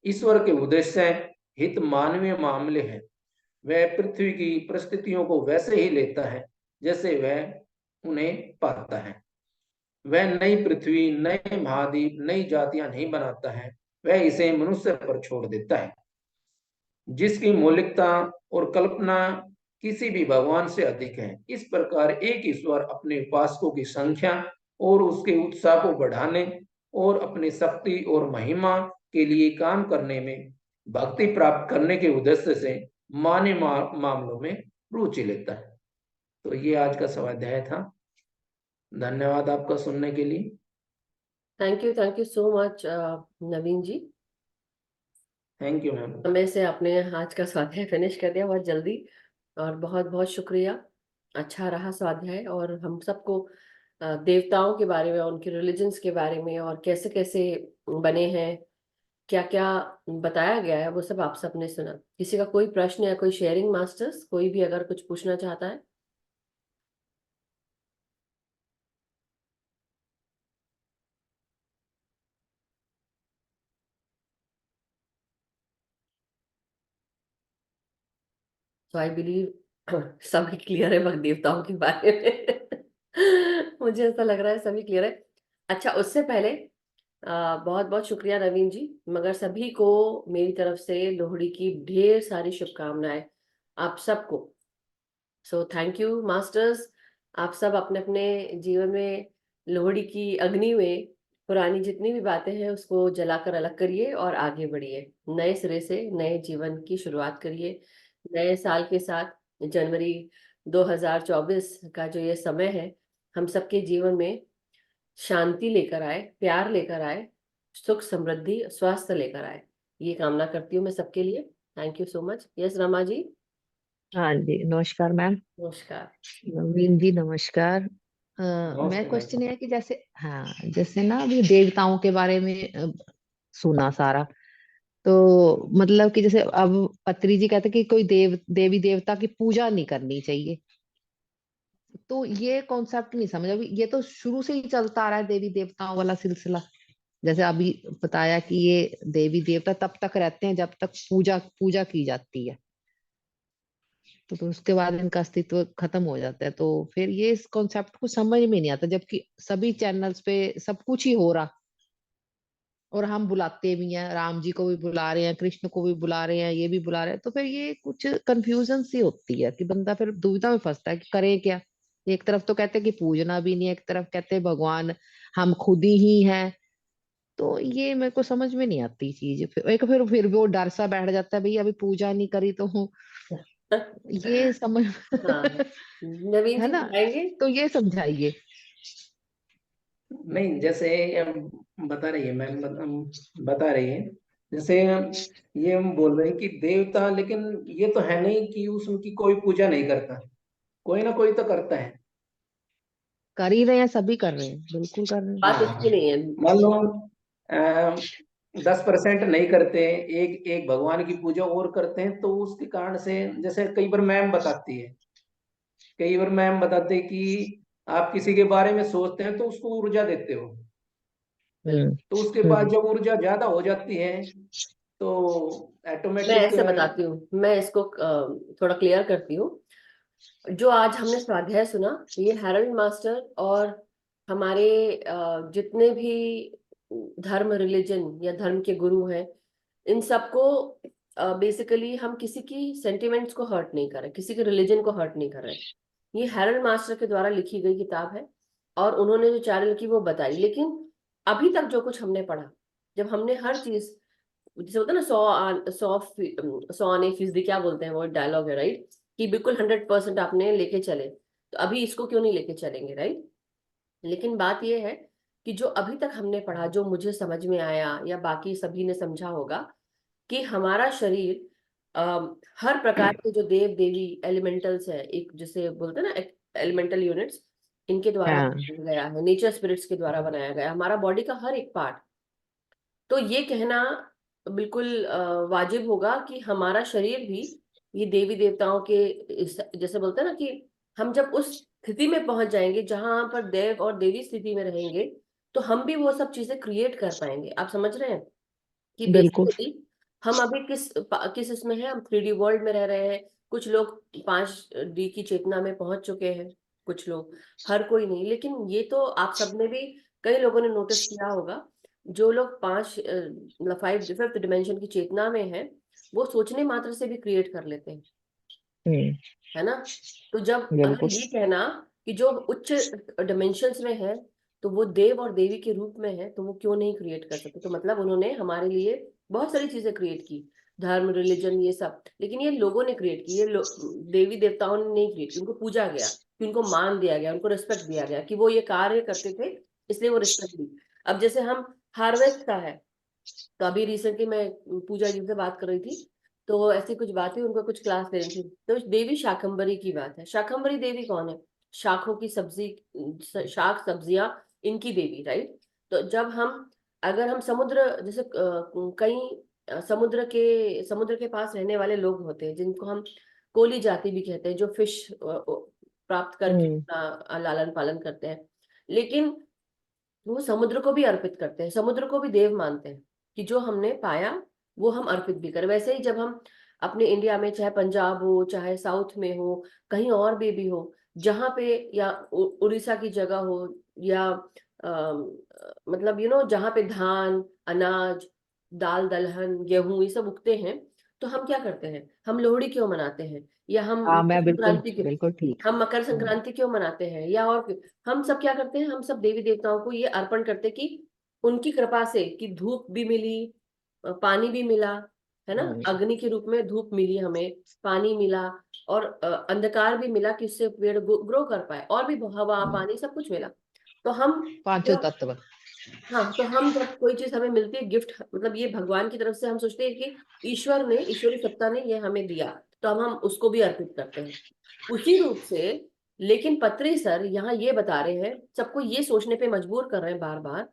ईश्वर के उद्देश्य हित मानवीय मामले हैं। वह पृथ्वी की परिस्थितियों को वैसे ही लेता है जैसे वह उन्हें पाता है। वह नई पृथ्वी, नए महाद्वीप, नई जातियां नहीं बनाता है, वह इसे मनुष्य पर छोड़ देता है, जिसकी मौलिकता और कल्पना किसी भी भगवान से अधिक है। इस प्रकार एक ईश्वर अपने उपासकों की संख्या और उसके उत्साह को बढ़ाने और अपनी शक्ति और महिमा के लिए काम करने में भक्ति प्राप्त करने के उद्देश्य से मामलों में रुचि लेता है। तो ये आज का स्वाध्याय था। धन्यवाद आपका सुनने के लिए। Thank you so much Naveen ji. Thank you ma'am. समय से आपने आज का स्वाध्याय फिनिश कर दिया बहुत जल्दी, और बहुत बहुत शुक्रिया। अच्छा रहा स्वाध्याय, और हम सबको देवताओं के बारे में, उनके रिलीजन्स के बारे में, और कैसे कैसे बने हैं, क्या क्या बताया गया है, वो सब आप सबने सुना। किसी का कोई प्रश्न या कोई शेयरिंग, मास्टर्स कोई भी अगर कुछ पूछना चाहता है? तो आई बिलीव सभी क्लियर है भक्त देवताओं के बारे में। मुझे ऐसा लग रहा है सभी क्लियर है। अच्छा, उससे पहले बहुत बहुत शुक्रिया नवीन जी, मगर सभी को मेरी तरफ से लोहड़ी की ढेर सारी शुभकामनाएं, आप सबको। सो थैंक यू मास्टर्स। आप सब अपने अपने जीवन में लोहड़ी की अग्नि में पुरानी जितनी भी बातें हैं उसको जलाकर अलग करिए और आगे बढ़िए, नए सिरे से नए जीवन की शुरुआत करिए। नए साल के साथ जनवरी 2024 का जो ये समय है, हम सबके जीवन में शांति लेकर आए, प्यार लेकर आए, सुख समृद्धि स्वास्थ्य लेकर आए, ये कामना करती हूँ मैं सबके लिए। Thank you so much. Yes Rama ji. हाँ जी, नमस्कार मैम। नमस्कार। नवीन जी नमस्कार। मैं नमस्ते क्वेश्चन मैम। है कि जैसे, हाँ, जैसे ना अभी देवताओं के बारे में सुना सारा, तो मतलब कि जैसे अब पत्री जी कहते कि कोई देवी देवता की पूजा नहीं करनी चाहिए, तो ये कॉन्सेप्ट नहीं समझ अभी। ये तो शुरू से ही चलता आ रहा है देवी देवताओं वाला सिलसिला। जैसे अभी बताया कि ये देवी देवता तब तक रहते हैं जब तक पूजा पूजा की जाती है, तो उसके बाद इनका अस्तित्व खत्म हो जाता है। तो फिर ये इस कॉन्सेप्ट को समझ में नहीं आता, जबकि सभी चैनल्स पे सब कुछ ही हो रहा, और हम बुलाते भी हैं, राम जी को भी बुला रहे हैं, कृष्ण को भी बुला रहे हैं, ये भी बुला रहे हैं। तो फिर ये कुछ कंफ्यूजन सी होती है कि बंदा फिर दुविधा में फंसता है कि करे क्या। एक तरफ तो कहते हैं कि पूजना भी नहीं है, एक तरफ कहते हैं भगवान हम खुद ही हैं। तो ये मेरे को समझ में नहीं आती चीज। फिर वो डर सा बैठ जाता है, भाई अभी पूजा नहीं करी तो ये समझ हाँ, नवीन है जी ना। बताएंगे। तो ये समझाइए। नहीं, जैसे हम बता रही है मैम, बता रही है, जैसे ये हम बोल रहे हैं कि देवता, लेकिन ये तो है नहीं कि उनकी कोई पूजा नहीं करता, कोई ना कोई तो करता है। कर ही रहे हैं, सभी कर रहे हैं, बिल्कुल कर रहे हैं। बात हाँ, उसकी नहीं है। मान लो 10% नहीं करते, एक एक भगवान की पूजा और करते हैं, तो उसके कारण से जैसे कई बार मैम बताते हैं कि आप किसी के बारे में सोचते हैं तो उसको ऊर्जा देते हो, हम्म तो उसके बाद जब ऊर्जा ज्यादा हो जाती है तो मैं ऑटोमेटिक। ऐसे बताती हूँ, मैं इसको थोड़ा क्लियर करती हूँ। जो आज हमने स्वाध्याय सुना, ये हैरोल्ड मास्टर और हमारे जितने भी धर्म, रिलीजन या धर्म के गुरु हैं, इन सबको बेसिकली हम किसी की सेंटिमेंट्स को हर्ट नहीं कर रहे, किसी के रिलीजन को हर्ट नहीं कर रहे। ये हैरोल्ड मास्टर के द्वारा लिखी गई किताब है और उन्होंने जो चैनल की वो बताई। लेकिन अभी तक जो कुछ हमने पढ़ा, जब हमने हर चीज, जैसे होता है ना, 100 आने फीसदी, क्या बोलते हैं वो डायलॉग है, राइट, कि बिल्कुल 100% आपने लेके चले, तो अभी इसको क्यों नहीं लेके चलेंगे, राइट। लेकिन बात यह है कि जो अभी तक हमने पढ़ा, जो मुझे समझ में आया या बाकी सभी ने समझा होगा, कि हमारा शरीर हर प्रकार के जो देव देवी एलिमेंटल्स है, एक जिसे बोलते हैं ना एलिमेंटल यूनिट्स, इनके द्वारा हाँ बनाया गया है, नेचर स्पिरिट्स के द्वारा बनाया गया है हमारा बॉडी का हर एक पार्ट। तो ये कहना बिल्कुल वाजिब होगा कि हमारा शरीर भी ये देवी देवताओं के जैसे बोलते हैं ना, कि हम जब उस स्थिति में पहुंच जाएंगे जहां पर देव और देवी स्थिति में रहेंगे, तो हम भी वो सब चीजें क्रिएट कर पाएंगे। आप समझ रहे हैं कि बिल्कुल। बेसिकली हम अभी किस इसमें है, हम 3D वर्ल्ड में रह रहे हैं। कुछ लोग 5D की चेतना में पहुंच चुके हैं, कुछ लोग, हर कोई नहीं। लेकिन ये तो आप सबने भी, कई लोगों ने नोटिस किया होगा, जो लोग 5 5 5th डिमेंशन की चेतना में है, वो सोचने मात्र से भी क्रिएट कर लेते हैं, हम्म है ना। तो जब अगर बिल्कुल। ये कहना कि जो उच्च डिमेंशंस में है, तो वो देव और देवी के रूप में है, तो वो क्यों नहीं क्रिएट कर सकते, तो मतलब उन्होंने हमारे लिए बहुत सारी चीजें क्रिएट की, धर्म, रिलीजन, ये सब। लेकिन ये लोगों ने क्रिएट की, देवी देवताओं ने नहीं क्रिएट की। उनको पूजा गया, कि उनको मान दिया गया, उनको रिस्पेक्ट दिया गया कि वो ये कार्य करते थे, इसलिए वो रिस्पेक्ट दी। अब जैसे हम हार्वेस्ट का है, तो अभी रिसेंटली मैं पूजा जी से बात कर रही थी, तो ऐसी कुछ बात हुई, उनको कुछ क्लास ले रही थी, तो देवी शाकंभरी की बात है। शाकंभरी देवी कौन है? शाखों की सब्जी, शाक सब्जियां, इनकी देवी, राइट। तो जब हम, अगर हम समुद्र, जैसे कई समुद्र के पास रहने वाले लोग होते हैं, जिनको हम कोली जाति भी कहते हैं, जो फिश प्राप्त करके हम्म अपना लालन पालन करते हैं। लेकिन वो समुद्र को भी अर्पित करते हैं, समुद्र को भी देव मानते हैं, कि जो हमने पाया वो हम अर्पित भी करें। वैसे ही जब हम अपने इंडिया में, चाहे पंजाब हो, चाहे साउथ में हो, कहीं और भी हो, जहाँ पे, या उड़ीसा की जगह हो, या मतलब जहाँ पे धान, अनाज, दाल दलहन, गेहूं, ये सब उगते हैं, तो हम क्या करते हैं? हम लोहड़ी क्यों मनाते हैं? या हम हाँ मकर मैं बिल्कुल संक्रांति क्यों बिल्कुल ठीक। हम मकर संक्रांति क्यों मनाते हैं, या और क्यों? हम सब क्या करते हैं? हम सब देवी देवताओं को ये अर्पण करते हैं कि उनकी कृपा से, कि धूप भी मिली, पानी भी मिला, है ना, हम्म, अग्नि के रूप में धूप मिली हमें, पानी मिला, और अंधकार भी मिला कि उससे पेड़ ग्रो कर पाए, और भी हवा, पानी, सब कुछ मिला। तो हम पांचों जब, तत्व। हाँ, तो हम जब कोई चीज हमें मिलती है गिफ्ट, मतलब ये भगवान की तरफ से, हम सोचते हैं कि ईश्वर ने, ईश्वरी सत्ता ने ये हमें दिया, तो हम उसको भी अर्पित करते हैं उसी रूप से। लेकिन पत्री सर यहाँ ये बता रहे हैं, सबको ये सोचने पे मजबूर कर रहे हैं बार बार,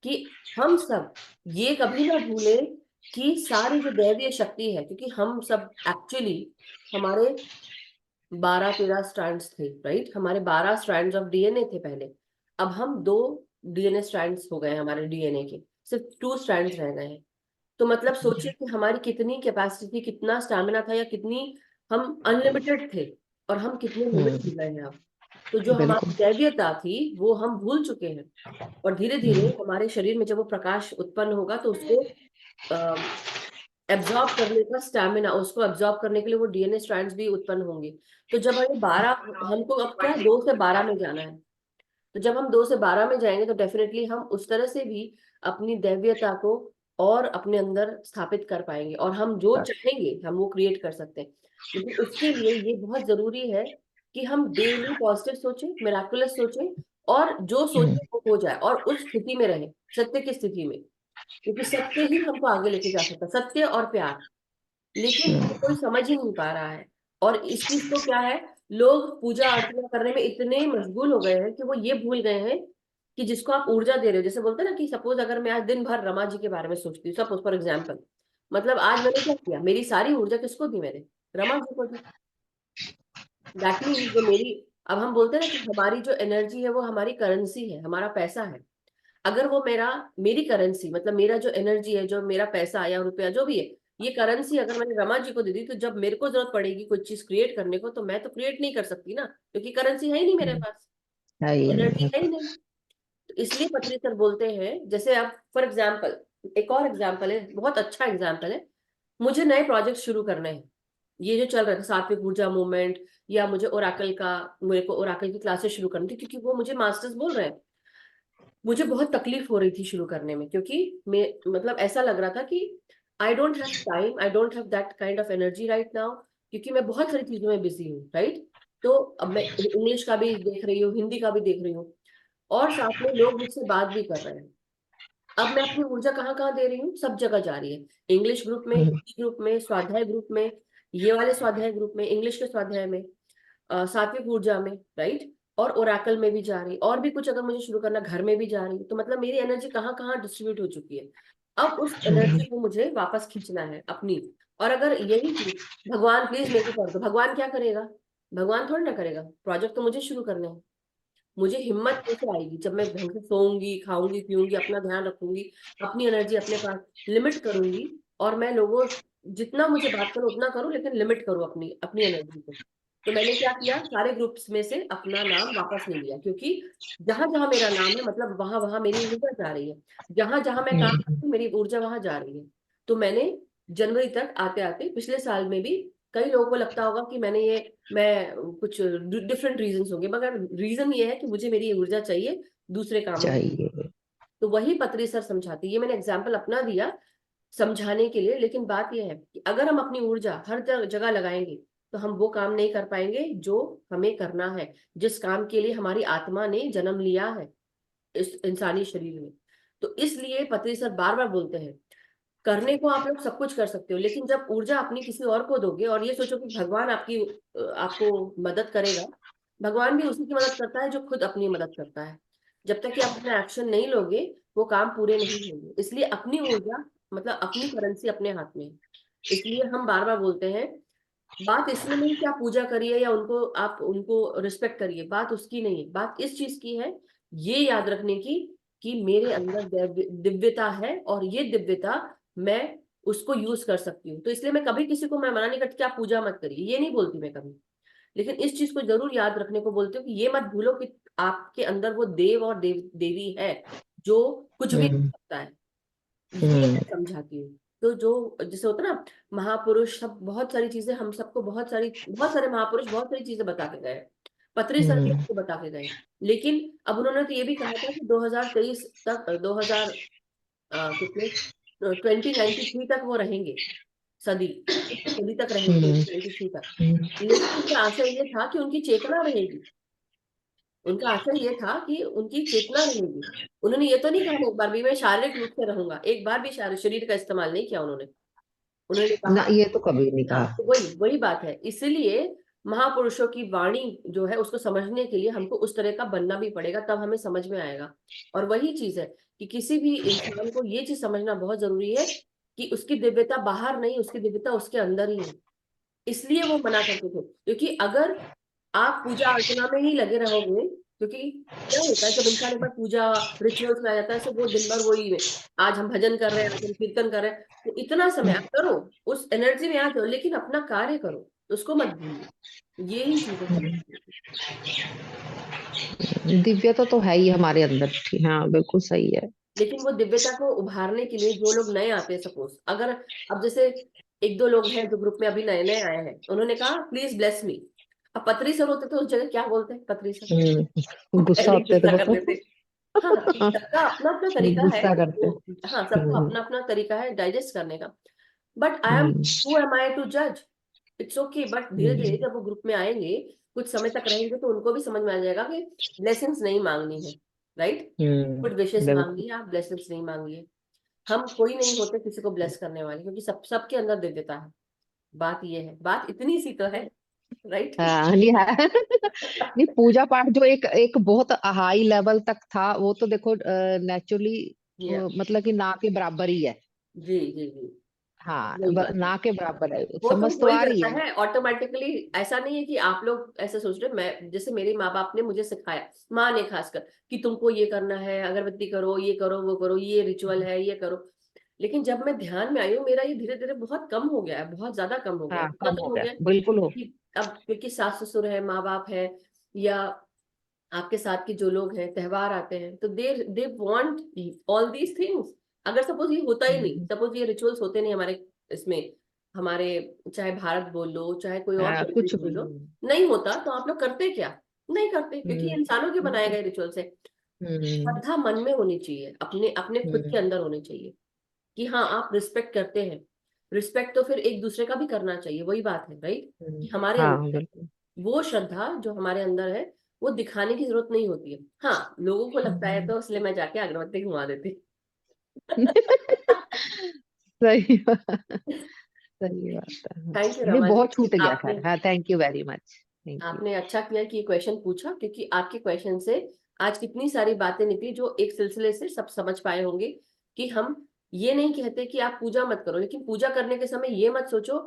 कि हम सब ये कभी ना भूले कि सारी जो दैवीय शक्ति है, क्योंकि हम सब एक्चुअली, हमारे 12 13 स्ट्रैंड्स थे, राइट, हमारे 12 स्ट्रैंड्स ऑफ डीएनए थे पहले। अब हम 2 डीएनए स्ट्रैंड्स हो गए, हमारे डीएनए के सिर्फ 2 स्ट्रैंड्स रह गए हैं। तो मतलब सोचिए कि हमारी कितनी कैपेसिटी, कितना स्टैमिना था, या कितनी हम अनलिमिटेड थे, और हम कितने लिमिट हम्म हो गए हैं अब। तो जो हमारी बिल्कुल। दैवीयता थी वो हम भूल चुके हैं। और धीरे धीरे हमारे शरीर में जब वो प्रकाश उत्पन्न होगा, तो उसको एब्जॉर्ब करने का स्टैमिना, उसको एब्जॉर्ब करने के लिए वो डीएनए स्ट्रैंड्स भी उत्पन्न होंगे। तो जब हमें 12, हमको अब क्या 2 से 12 में जाना है, तो जब हम 2 से 12 में जाएंगे, तो डेफिनेटली हम उस तरह से भी अपनी दैवीयता को और अपने अंदर स्थापित कर पाएंगे, और हम जो चाहेंगे हम वो क्रिएट कर सकते हैं। लेकिन उसके लिए ये बहुत जरूरी है कि हम डेली पॉजिटिव सोचें, मिराकुलस सोचें, और जो सोचे वो हो जाए, और उस स्थिति में रहे, सत्य की स्थिति में, क्योंकि सत्य ही हमको आगे लेके जा सकता है, सत्य और प्यार। लेकिन ये कोई समझ ही नहीं पा रहा है। और इस चीज को क्या है, लोग पूजा अर्चना करने में इतने मशगूल हो गए हैं कि वो ये भूल गए हैं कि जिसको आप ऊर्जा दे रहे हो, जैसे बोलते हैं ना कि सपोज अगर मैं आज दिन भर रमा जी के बारे में सोचती हूँ, सपोज फॉर एग्जाम्पल, मतलब आज मैंने क्या किया, मेरी सारी ऊर्जा किसको दी, मैंने रमा जी को दी। दैट मीन्स जो मेरी, अब हम बोलते हैं ना कि हमारी जो एनर्जी है वो हमारी करेंसी है, हमारा पैसा है। अगर वो मेरी करेंसी मतलब मेरा जो एनर्जी है, जो मेरा पैसा या रुपया जो भी है, ये करेंसी अगर मैंने रमा जी को दे दी, तो जब मेरे को जरूरत पड़ेगी कोई चीज क्रिएट करने को, तो मैं तो क्रिएट नहीं कर सकती ना, क्योंकि करेंसी है ही नहीं मेरे पास, है ही एनर्जी नहीं। है ही नहीं। तो इसलिए पत्री सर बोलते हैं, जैसे आप फॉर एग्जाम्पल, एक और एग्जाम्पल है, बहुत अच्छा एग्जाम्पल है, मुझे नए प्रोजेक्ट शुरू करने हैं, ये जो चल रहा था सात्विक ऊर्जा मूवमेंट, या मुझे ओराकल का, मेरे को ओराकल की क्लासेस शुरू करनी थी, क्योंकि वो मुझे मास्टर्स बोल रहे हैं। मुझे बहुत तकलीफ हो रही थी शुरू करने में, क्योंकि मैं मतलब ऐसा लग रहा था कि I don't have time, I don't have that kind of energy right now, क्योंकि मैं बहुत सारी चीजों में बिजी हूँ, राइट। तो अब मैं इंग्लिश का भी देख रही हूँ, हिंदी का भी देख रही हूँ, और साथ में लोग मुझसे बात भी कर रहे हैं। अब मैं अपनी ऊर्जा कहाँ कहाँ दे रही हूँ, सब जगह जा रही है, इंग्लिश ग्रुप में, हिंदी ग्रुप में, स्वाध्याय ग्रुप में, ये वाले स्वाध्याय ग्रुप में, इंग्लिश के स्वाध्याय में, सात्विक ऊर्जा में, राइट, और ओरेकल में भी जा रही, और भी कुछ अगर मुझे शुरू करना घर में भी जा रही, तो मतलब मेरी एनर्जी कहाँ कहाँ डिस्ट्रीब्यूट हो चुकी है। अब उस एनर्जी को मुझे वापस खींचना है अपनी। और अगर यही चीज भगवान प्लीज मेरे को कर दो, भगवान क्या करेगा, भगवान थोड़ी ना करेगा, प्रोजेक्ट तो मुझे शुरू करना है। मुझे हिम्मत कैसे आएगी जब मैं ढंग से सोऊंगी, खाऊंगी, पीऊंगी, अपना ध्यान रखूंगी, अपनी एनर्जी अपने पास लिमिट करूंगी, और मैं लोगों, जितना मुझे बात करूं उतना करूं, लेकिन लिमिट करूं अपनी अपनी एनर्जी को। तो मैंने क्या किया, सारे ग्रुप्स में से अपना नाम वापस नहीं लिया, क्योंकि जहां जहां मेरा नाम है मतलब वहां वहां मेरी ऊर्जा जा रही है, जहां जहां मैं काम करती हूँ मेरी ऊर्जा वहां जा रही है। तो मैंने जनवरी तक आते आते, पिछले साल में भी, कई लोगों को लगता होगा कि मैं कुछ डिफरेंट रीजंस होंगे, मगर रीजन ये है कि मुझे मेरी ऊर्जा चाहिए दूसरे कामों में। चाहिए। तो वही पत्री सर समझाती है, ये मैंने एग्जाम्पल अपना दिया समझाने के लिए, लेकिन बात यह है कि अगर हम अपनी ऊर्जा हर जगह लगाएंगे, तो हम वो काम नहीं कर पाएंगे जो हमें करना है, जिस काम के लिए हमारी आत्मा ने जन्म लिया है इस इंसानी शरीर में। तो इसलिए पत्री सर बार बार बोलते हैं, करने को आप लोग सब कुछ कर सकते हो, लेकिन जब ऊर्जा अपनी किसी और को दोगे, और ये सोचो कि भगवान आपको मदद करेगा, भगवान भी उसी की मदद करता है जो खुद अपनी मदद करता है। जब तक कि आप अपना एक्शन नहीं लोगे, वो काम पूरे नहीं होंगे। इसलिए अपनी ऊर्जा मतलब अपनी करेंसी अपने हाथ में है। इसलिए हम बार बार बोलते हैं, बात इसमें नहीं कि आप पूजा करिए या आप उनको रिस्पेक्ट करिए, बात उसकी नहीं है, बात इस चीज की है, ये याद रखने की कि मेरे अंदर दिव्यता है, और ये दिव्यता मैं उसको यूज कर सकती हूँ। तो इसलिए मैं कभी किसी को मैं मना नहीं करती कि आप पूजा मत करिए, ये नहीं बोलती मैं कभी, लेकिन इस चीज को जरूर याद रखने को बोलती हूँ कि ये मत भूलो कि आपके अंदर वो देव और देवी है जो कुछ भी कर हम्म। सकता है। ये हम्म। मैं समझाती हूँ। तो जो जैसे होता है ना, महापुरुष सब बहुत सारी चीजें, हम सबको बहुत सारे महापुरुष बहुत सारी चीजें बता के गए, पत्री सर भी हम्म। हमको बता के गए। लेकिन अब उन्होंने तो ये भी कहा था कि 2023 तक, 2000 कितने 2093 तक वो रहेंगे, सदी सदी तक रहेंगे, हम्म। 2093 तक। हम्म। लेकिन उनका आशय ये था कि उनकी चेतना रहेगी, उनका आशय ये था कि उनकी चेतना रहेगी। उन्होंने ये तो नहीं कहा एक बार भी मैं शारीरिक रूप से रहूंगा, एक बार भी शरीर का इस्तेमाल नहीं किया उन्होंने। उन्होंने ना, कहा, ये तो कभी नहीं हाँ, कहा। तो वही वही बात है। इसीलिए महापुरुषों की वाणी जो है उसको समझने के लिए हमको उस तरह का बनना भी पड़ेगा, तब हमें समझ में आएगा। और वही चीज है कि किसी भी इंसान को ये चीज समझना बहुत जरूरी है कि उसकी दिव्यता बाहर नहीं, उसकी दिव्यता उसके अंदर ही है। इसलिए वो मना करते थे, क्योंकि अगर आप पूजा अर्चना में ही लगे रहोगे, क्योंकि क्या होता है जब इंसान एक बार पूजा रिचुअल्स में आ जाता है, तो वो दिन भर वही है, आज हम भजन कर रहे हैं, आज हम कीर्तन कर रहे हैं, तो इतना समय आप करो, उस एनर्जी में आ जाओ, लेकिन अपना कार्य करो, उसको मत भूलिए। यही चीजें समझती थी। दिव्यता तो है ही हमारे अंदर। हाँ, बिल्कुल सही है। लेकिन वो दिव्यता को उभारने के लिए जो लोग नए आते हैं, सपोज अगर, अब जैसे एक दो लोग हैं जो ग्रुप में अभी नए नए आए हैं, उन्होंने कहा प्लीज ब्लेस मी। अब पत्री सर होते तो उस जगह क्या बोलते हैं पत्री सर, गुस्सा पहले होते थे गुस्सा वो कर तो। देते। हाँ, कि सबका अपना अपना तरीका है, गुस्सा करते। वो, हाँ, सबका हम्म। अपना अपना तरीका है डाइजेस्ट करने का। But hmm. Who am I to जज, इट्स ओके। बट धीरे धीरे हम्म। जब वो ग्रुप में आएंगे, कुछ समय तक रहेंगे, तो उनको भी समझ में आ जाएगा कि ब्लेसिंग्स नहीं मांगनी है, राइट। गुड विशेष बिल्कुल। मांगिए, आप ब्लेसिंग्स नहीं मांगिए। हम कोई नहीं होते किसी को ब्लेस करने वाले, क्योंकि सबके अंदर दिव्यता है। बात ये है, बात इतनी सी तो है। राइट। हाँ नहीं है। नहीं, पूजा पाठ जो एक एक बहुत हाई लेवल तक था, वो तो देखो नेचुरली या मतलब कि ना के बराबर ही है। जी जी जी, हाँ वही बात है। ना के बराबर है, वो तो समझ तो वही आ रही करता है। है ऑटोमेटिकली। ऐसा नहीं है कि आप लोग ऐसे सोच रहे, मैं जैसे मेरे माँ बाप ने मुझे सिखाया, माँ ने खासकर, कि तुमको ये करना है, अगरबत्ती करो वो करो, ये रिचुअल है, ये करो। लेकिन जब मैं ध्यान में आई हूँ, मेरा ये धीरे धीरे बहुत कम हो गया है, बहुत ज्यादा कम हो गया है, हाँ इतना कम कम हो हो गया, गया है बिल्कुल हो। कि अब क्योंकि सास ससुर है, माँ बाप है, या आपके साथ के जो लोग हैं, त्योहार आते हैं, तो they want all these things. अगर सपोज ये होता ही नहीं, हम्म, सपोज ये रिचुअल्स होते नहीं हमारे इसमें, हमारे, चाहे भारत बोल लो, चाहे कोई और कंट्री कुछ भी बोल लो, नहीं होता, तो आप लोग करते क्या? नहीं करते, क्योंकि ये इंसानों के बनाए बिल्कुल। गए रिचुअल्स है। हम्म श्रद्धा मन में होनी चाहिए, अपने अपने खुद के हम्म अंदर होनी चाहिए, कि हाँ आप रिस्पेक्ट करते हैं। रिस्पेक्ट तो फिर एक दूसरे का भी करना चाहिए, वही बात है, राइट। कि हमारे हाँ अंदर है बिल्कुल। वो श्रद्धा जो हमारे अंदर है, वो दिखाने की जरूरत नहीं होती है। हाँ लोगों को लगता है, हम्म। तो इसलिए मैं जाके अगरबत्ती घुमा देती। सही बात, सही बात है। थैंक यू नहीं रमा जी। बहुत छूट गया, आपने खैर हाँ, thank you very much, thank you. आपने अच्छा किया कि क्वेश्चन पूछा, क्योंकि आपके क्वेश्चन से आज कितनी सारी बातें निकली, जो एक सिलसिले से सब समझ पाए होंगे। कि हम ये नहीं कहते कि आप पूजा मत करो, लेकिन पूजा करने के समय ये मत सोचो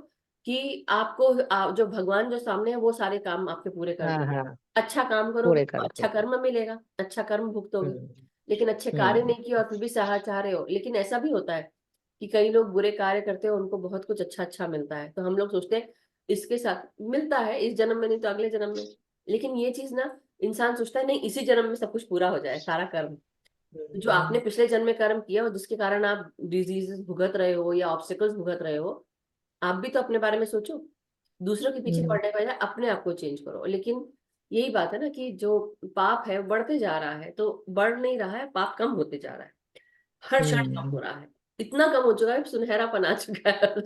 कि आपको जो भगवान जो सामने है वो सारे काम आपके पूरे कर हाँ देंगे। हाँ, अच्छा काम करोगे पूरे तो कर अच्छा देगा। कर्म मिलेगा, अच्छा कर्म भुगतोगे। हम्म लेकिन अच्छे कार्य हम्म नहीं किए और फिर भी सहा चाह रहे हो, लेकिन ऐसा भी होता है कि कई लोग बुरे कार्य करते हैं, उनको बहुत कुछ अच्छा अच्छा मिलता है, तो हम लोग सोचते हैं इसके साथ मिलता है, इस जन्म में नहीं तो अगले जन्म में। लेकिन ये चीज ना, इंसान सोचता है नहीं इसी जन्म में सब कुछ पूरा हो जाए, सारा कर्म जो आपने हम्म पिछले जन्म में कर्म किया और जिसके कारण आप डिजीजेस भुगत रहे हो या ऑब्स्टिकल्स भुगत रहे हो, आप भी तो अपने बारे में सोचो। दूसरों के पीछे हम्म पड़ने का बजाय अपने आप को चेंज करो। लेकिन यही बात है ना, कि जो पाप है बढ़ते जा रहा है, तो बढ़ नहीं रहा है, पाप कम होते जा रहा है, हर क्षण कम हो हम्म। रहा है। इतना कम हो चुका है, सुनहरापन आ चुका है हर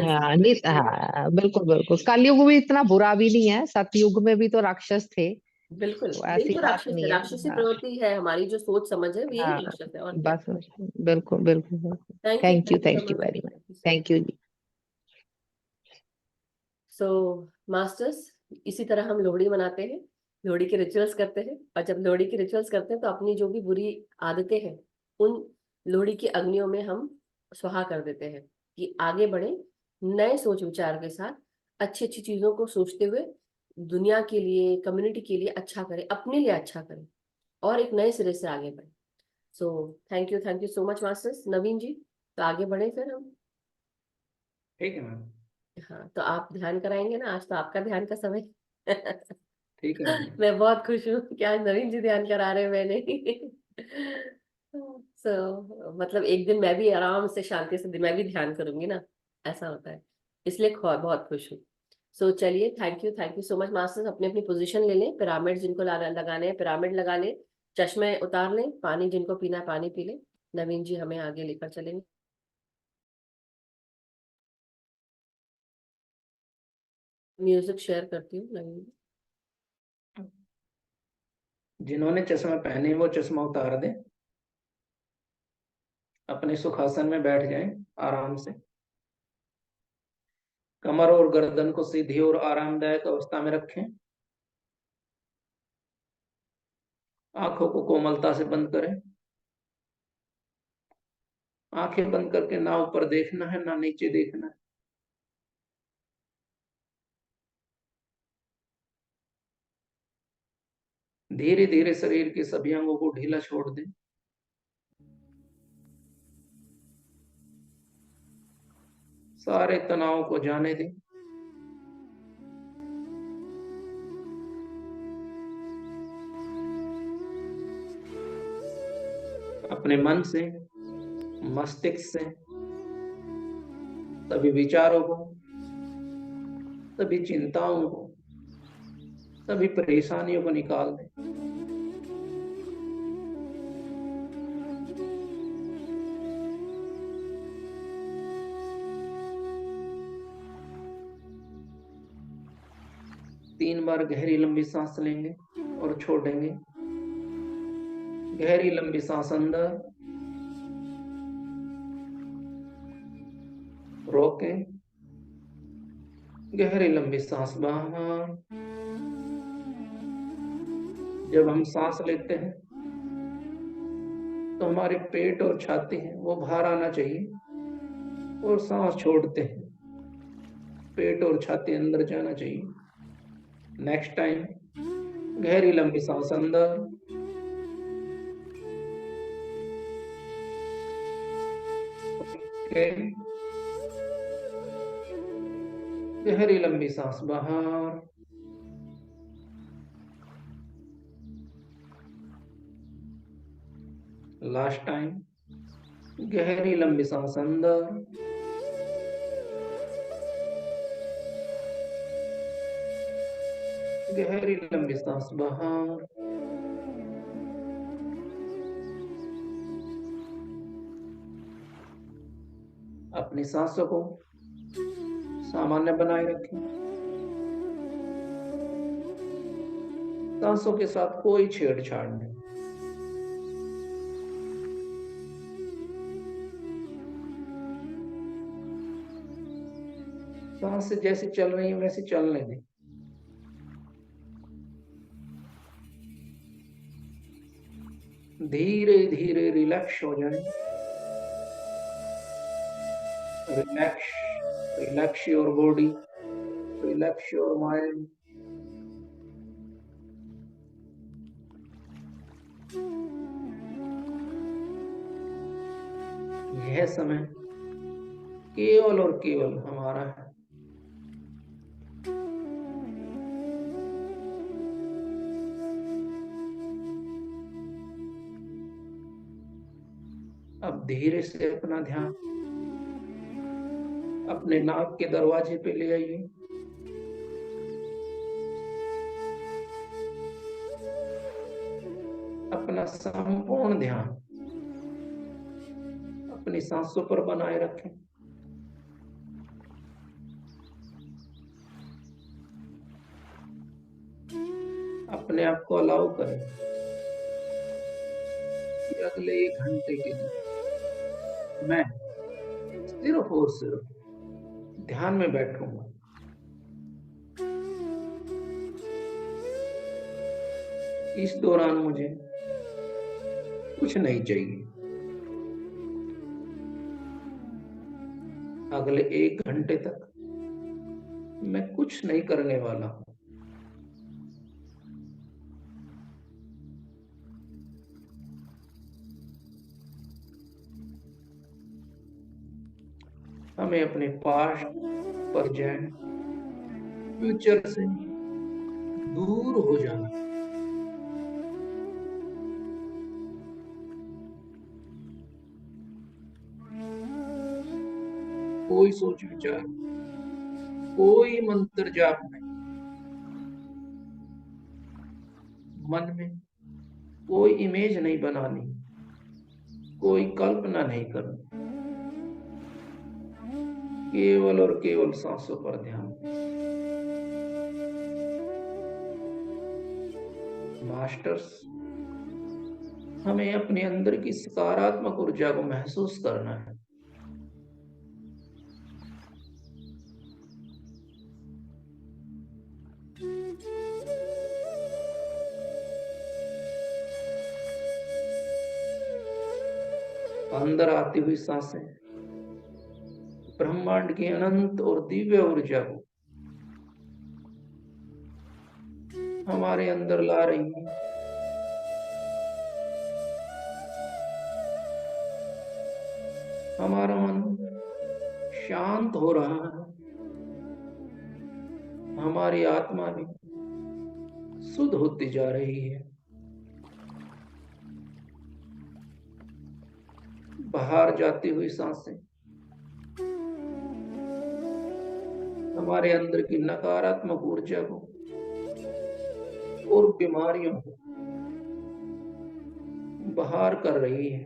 हाँ नहीं, जगह। हाँ बिल्कुल बिल्कुल, कलयुग भी इतना बुरा भी नहीं है, सतयुग में भी तो राक्षस थे, बिल्कुल, तो यही ऐसी तो बात राक्षस है, नहीं है। राक्षसी हाँ प्रवृत्ति है हमारी, जो सोच समझ है, यही हाँ, राक्षस है, और क्या। बस बस, बिल्कुल बिल्कुल बिल्कुल। Thank you thank so you much, very much, thank you so thank you ji. So masters, इसी तरह हम लोहड़ी मनाते हैं, लोहड़ी के रिचुअल्स करते हैं, और जब लोहड़ी के रिचुअल्स करते हैं तो अपनी जो भी बुरी आदतें हैं, उन लोहड़ी की अग्नियों में हम सुहा कर देते हैं, कि आगे बढ़े नए सोच विचार के साथ, अच्छी अच्छी चीजों को सोचते हुए, दुनिया के लिए, कम्युनिटी के लिए अच्छा करें, अपने लिए अच्छा करें, और एक नए सिरे से आगे बढ़े। So thank you so much masters. Naveen ji, तो आगे बढ़े फिर हम। ठीक है मैम। हाँ, तो आप ध्यान कराएंगे ना, आज तो आपका ध्यान का समय। ठीक है मैम। मैं बहुत खुश हूँ कि आज नवीन जी ध्यान करा रहे हैं, मैंने। मतलब एक दिन मैं भी आराम से शांति से मैं भी ध्यान करूंगी ना, ऐसा होता है, इसलिए बहुत खुश हूँ। सो चलिए, thank you so much masters. अपनी अपनी पोजीशन ले लें, पिरामिड जिनको लगाने हैं पिरामिड लगा लें, चश्मे उतार लें, पानी जिनको पीना है पानी पी लें। नवीन जी हमें आगे लेकर चलेंगे। म्यूजिक शेयर करती हूँ नवीन जी। जिन्होंने चश्मा पहने वो चश्मा उतार दें, अपने सुखासन में बैठ जाएं आराम से, कमर और गर्दन को सीधी और आरामदायक अवस्था में रखें, आंखों को कोमलता से बंद करें। आंखें बंद करके ना ऊपर देखना है ना नीचे देखना है। धीरे धीरे शरीर के सभी अंगों को ढीला छोड़ दें। सारे तनाव को जाने दें। अपने मन से, मस्तिष्क से सभी विचारों को, सभी चिंताओं को, सभी परेशानियों को निकाल दें। तीन बार गहरी लंबी सांस लेंगे और छोड़ेंगे। गहरी लंबी सांस अंदर, रोकें, गहरी लंबी सांस बाहर। जब हम सांस लेते हैं तो हमारे पेट और छाती है वो बाहर आना चाहिए, और सांस छोड़ते हैं पेट और छाती अंदर जाना चाहिए। नेक्स्ट टाइम गहरी लंबी सांस अंदर। ओके, गहरी लंबी सांस बाहर। लास्ट टाइम गहरी लंबी सांस अंदर। गहरी लंबी सांस बाहर। अपनी सांसों को सामान्य बनाए रखें। सांसों के साथ कोई छेड़छाड़ नहीं। सांस जैसी चल रही है वैसे चलने दें। धीरे धीरे रिलैक्स हो जाए। Relax, relax your body, relax your mind. यह समय केवल और केवल हमारा है। अब धीरे से अपना ध्यान अपने नाक के दरवाजे पे ले आइए। अपना संपूर्ण ध्यान अपनी सांसों पर बनाए रखें। अपने आप को अलाउ करें कि अगले 1 घंटे के लिए मैं सिर्फ और सिर्फ ध्यान में बैठूंगा। इस दौरान मुझे कुछ नहीं चाहिए। अगले 1 घंटे तक मैं कुछ नहीं करने वाला हूं। हमें अपने पास्ट, प्रेजेंट, फ्यूचर से दूर हो जाना। कोई सोच विचार, कोई मंत्र जाप नहीं। मन में कोई इमेज नहीं बनानी, कोई कल्पना नहीं करनी। केवल और केवल सांसों पर ध्यान। मास्टर्स, हमें अपने अंदर की सकारात्मक ऊर्जा को महसूस करना है। अंदर आती हुई सांसें ब्रह्मांड की अनंत और दिव्य ऊर्जा को हमारे अंदर ला रही हैं। हमारा मन शांत हो रहा है। हमारी आत्मा भी शुद्ध होती जा रही है। बाहर जाती हुई सांसें हमारे अंदर की नकारात्मक ऊर्जा को और बीमारियों को बाहर कर रही है।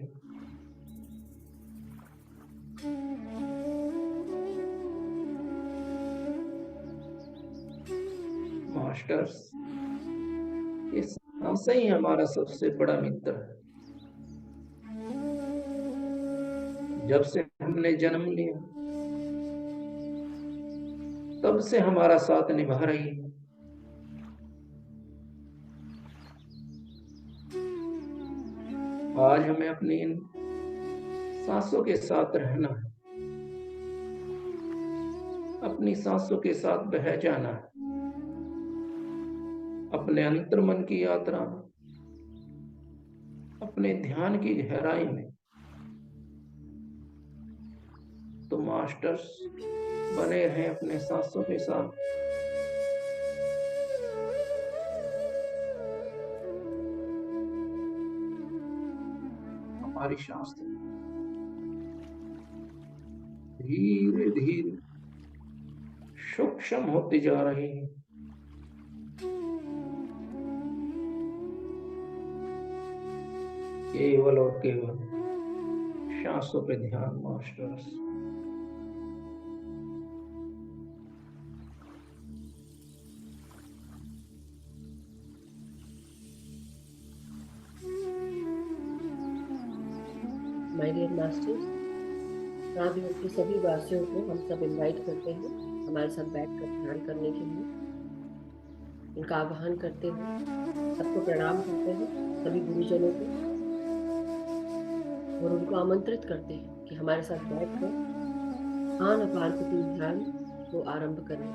मास्टर्स, ये सांसें ही हमारा सबसे बड़ा मित्र है। जब से हमने जन्म लिया तब से हमारा साथ निभा रही है। आज हमें अपनी इन सांसों के साथ रहना है, अपनी सांसों के साथ बह जाना है, अपने अंतर्मन की यात्रा में, अपने ध्यान की गहराई में। तो मास्टर्स बने रहें अपने सांसों के साथ। हमारी सांसें धीरे धीरे सूक्ष्म होती जा रही है। केवल और केवल सांसों पे ध्यान मास्टर्स। माय डियर मास्टर्स, महाभियोग के सभी वासियों को हम सब इनवाइट करते हैं हमारे साथ बैठकर ध्यान करने के लिए। इनका आह्वान करते हैं, सबको प्रणाम करते हैं, सभी गुरुजनों को, और उनको आमंत्रित करते हैं कि हमारे साथ बैठकर आनापानसति ध्यान को आरंभ करें।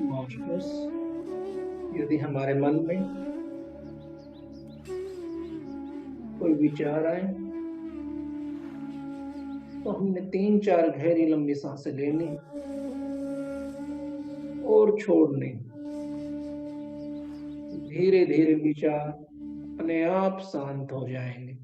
मास्टर्स, यदि हमारे मन में कोई विचार आए तो हमने 3-4 गहरी लंबी सांसें लेनी और छोड़नी। धीरे धीरे विचार अपने आप शांत हो जाएंगे।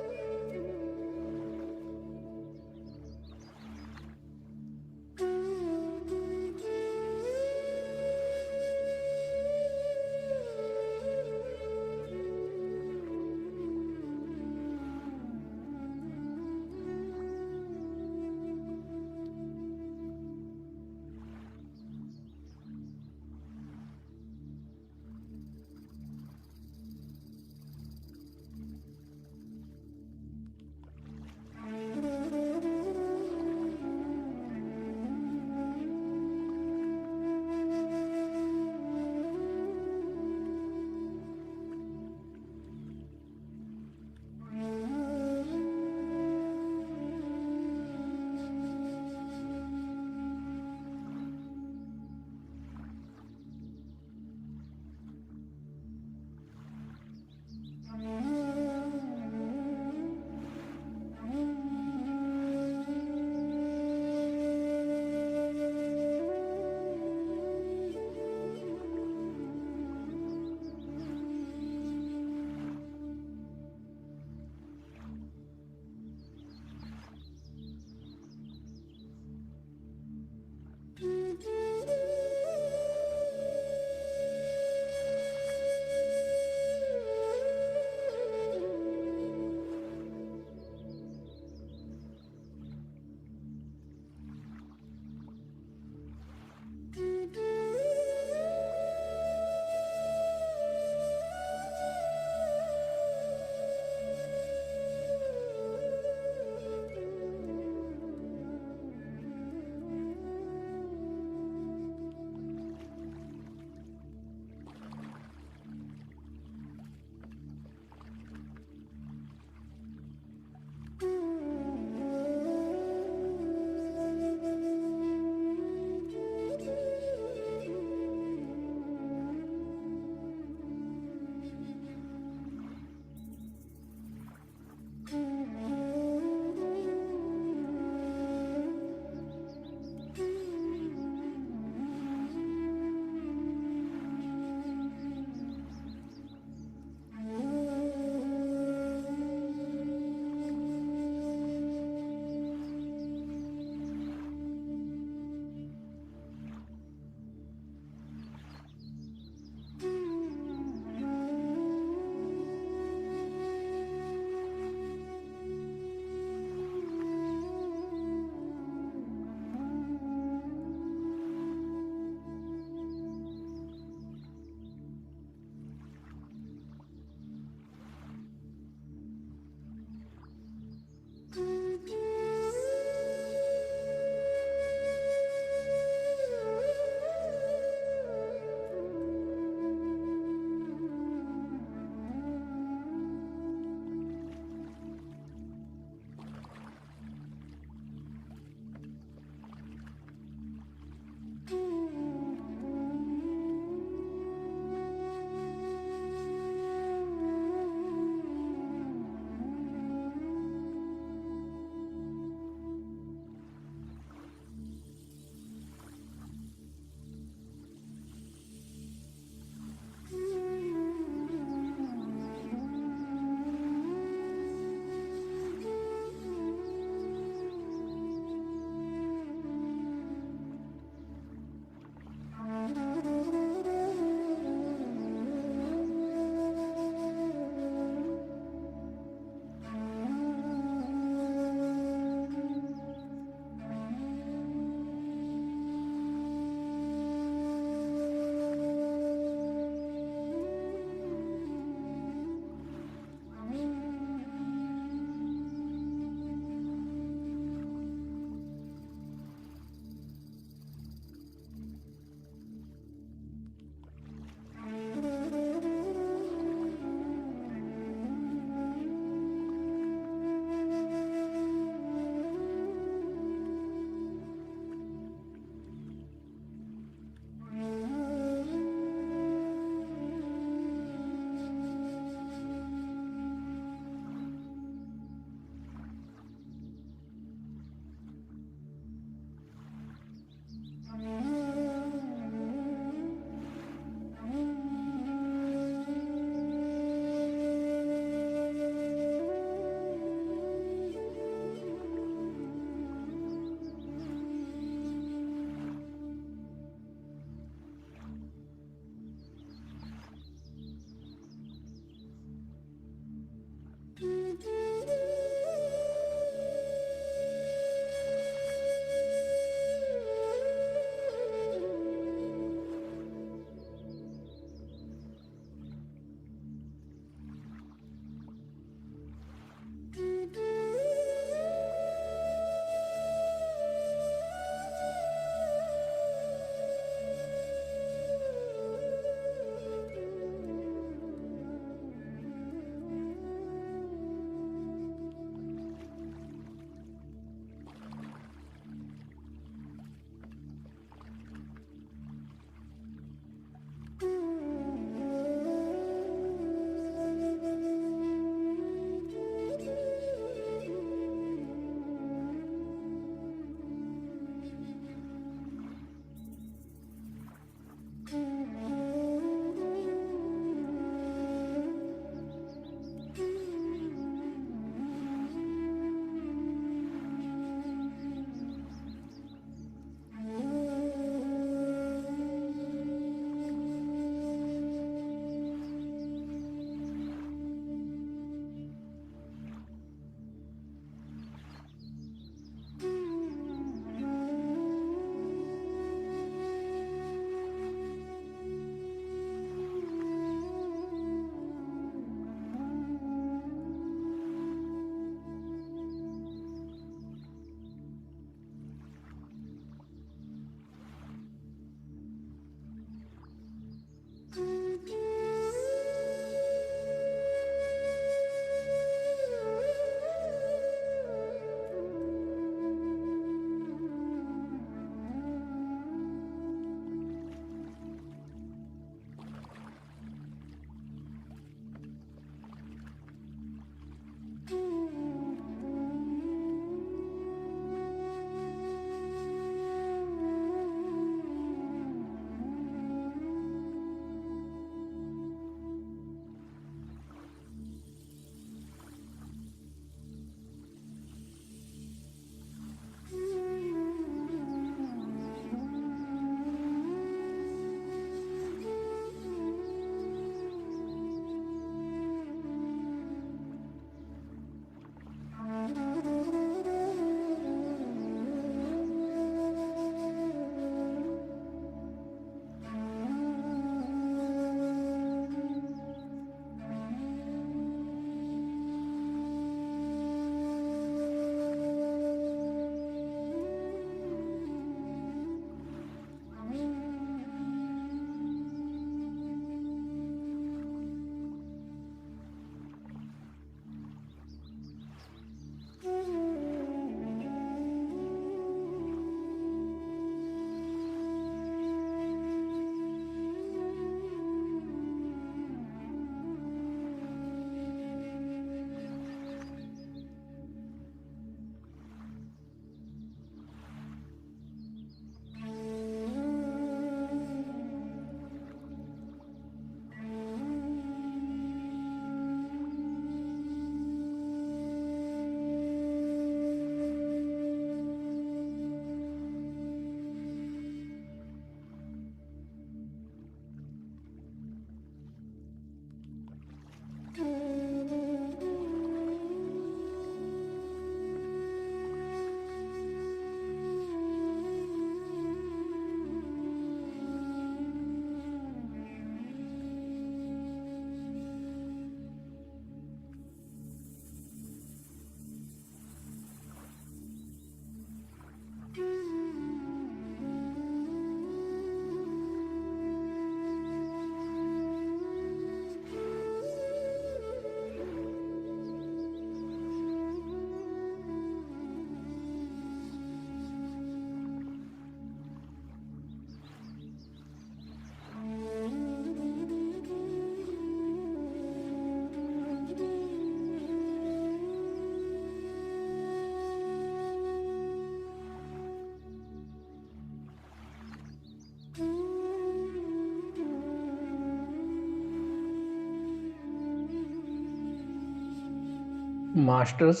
मास्टर्स,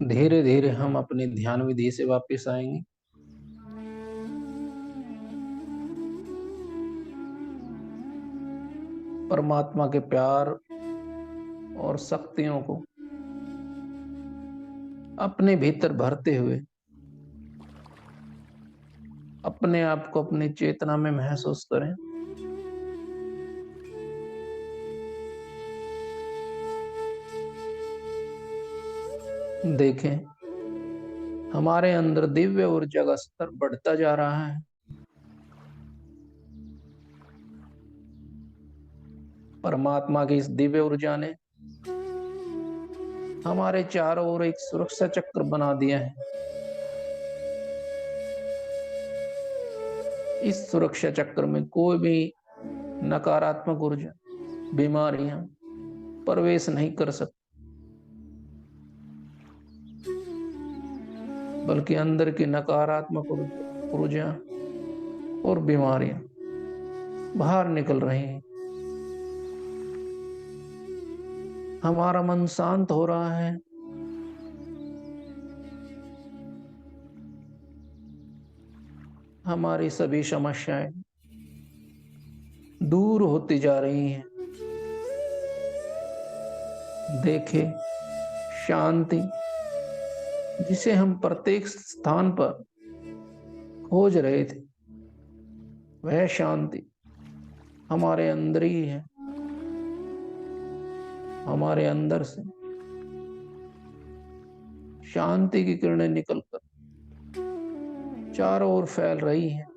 धीरे धीरे हम अपनी ध्यान विधि से वापस आएंगे। परमात्मा के प्यार और शक्तियों को अपने भीतर भरते हुए अपने आप को अपनी चेतना में महसूस करें। देखें, हमारे अंदर दिव्य ऊर्जा का स्तर बढ़ता जा रहा है। परमात्मा की इस दिव्य ऊर्जा ने हमारे चारों ओर एक सुरक्षा चक्र बना दिया है। इस सुरक्षा चक्र में कोई भी नकारात्मक ऊर्जा, बीमारियां प्रवेश नहीं कर सकती, बल्कि अंदर की नकारात्मक ऊर्जा और बीमारियां बाहर निकल रही हैं। हमारा मन शांत हो रहा है। हमारी सभी समस्याएं दूर होती जा रही हैं। देखें, शांति जिसे हम प्रत्येक स्थान पर खोज रहे थे, वह शांति हमारे अंदर ही है। हमारे अंदर से शांति की किरणें निकलकर चारों ओर फैल रही हैं,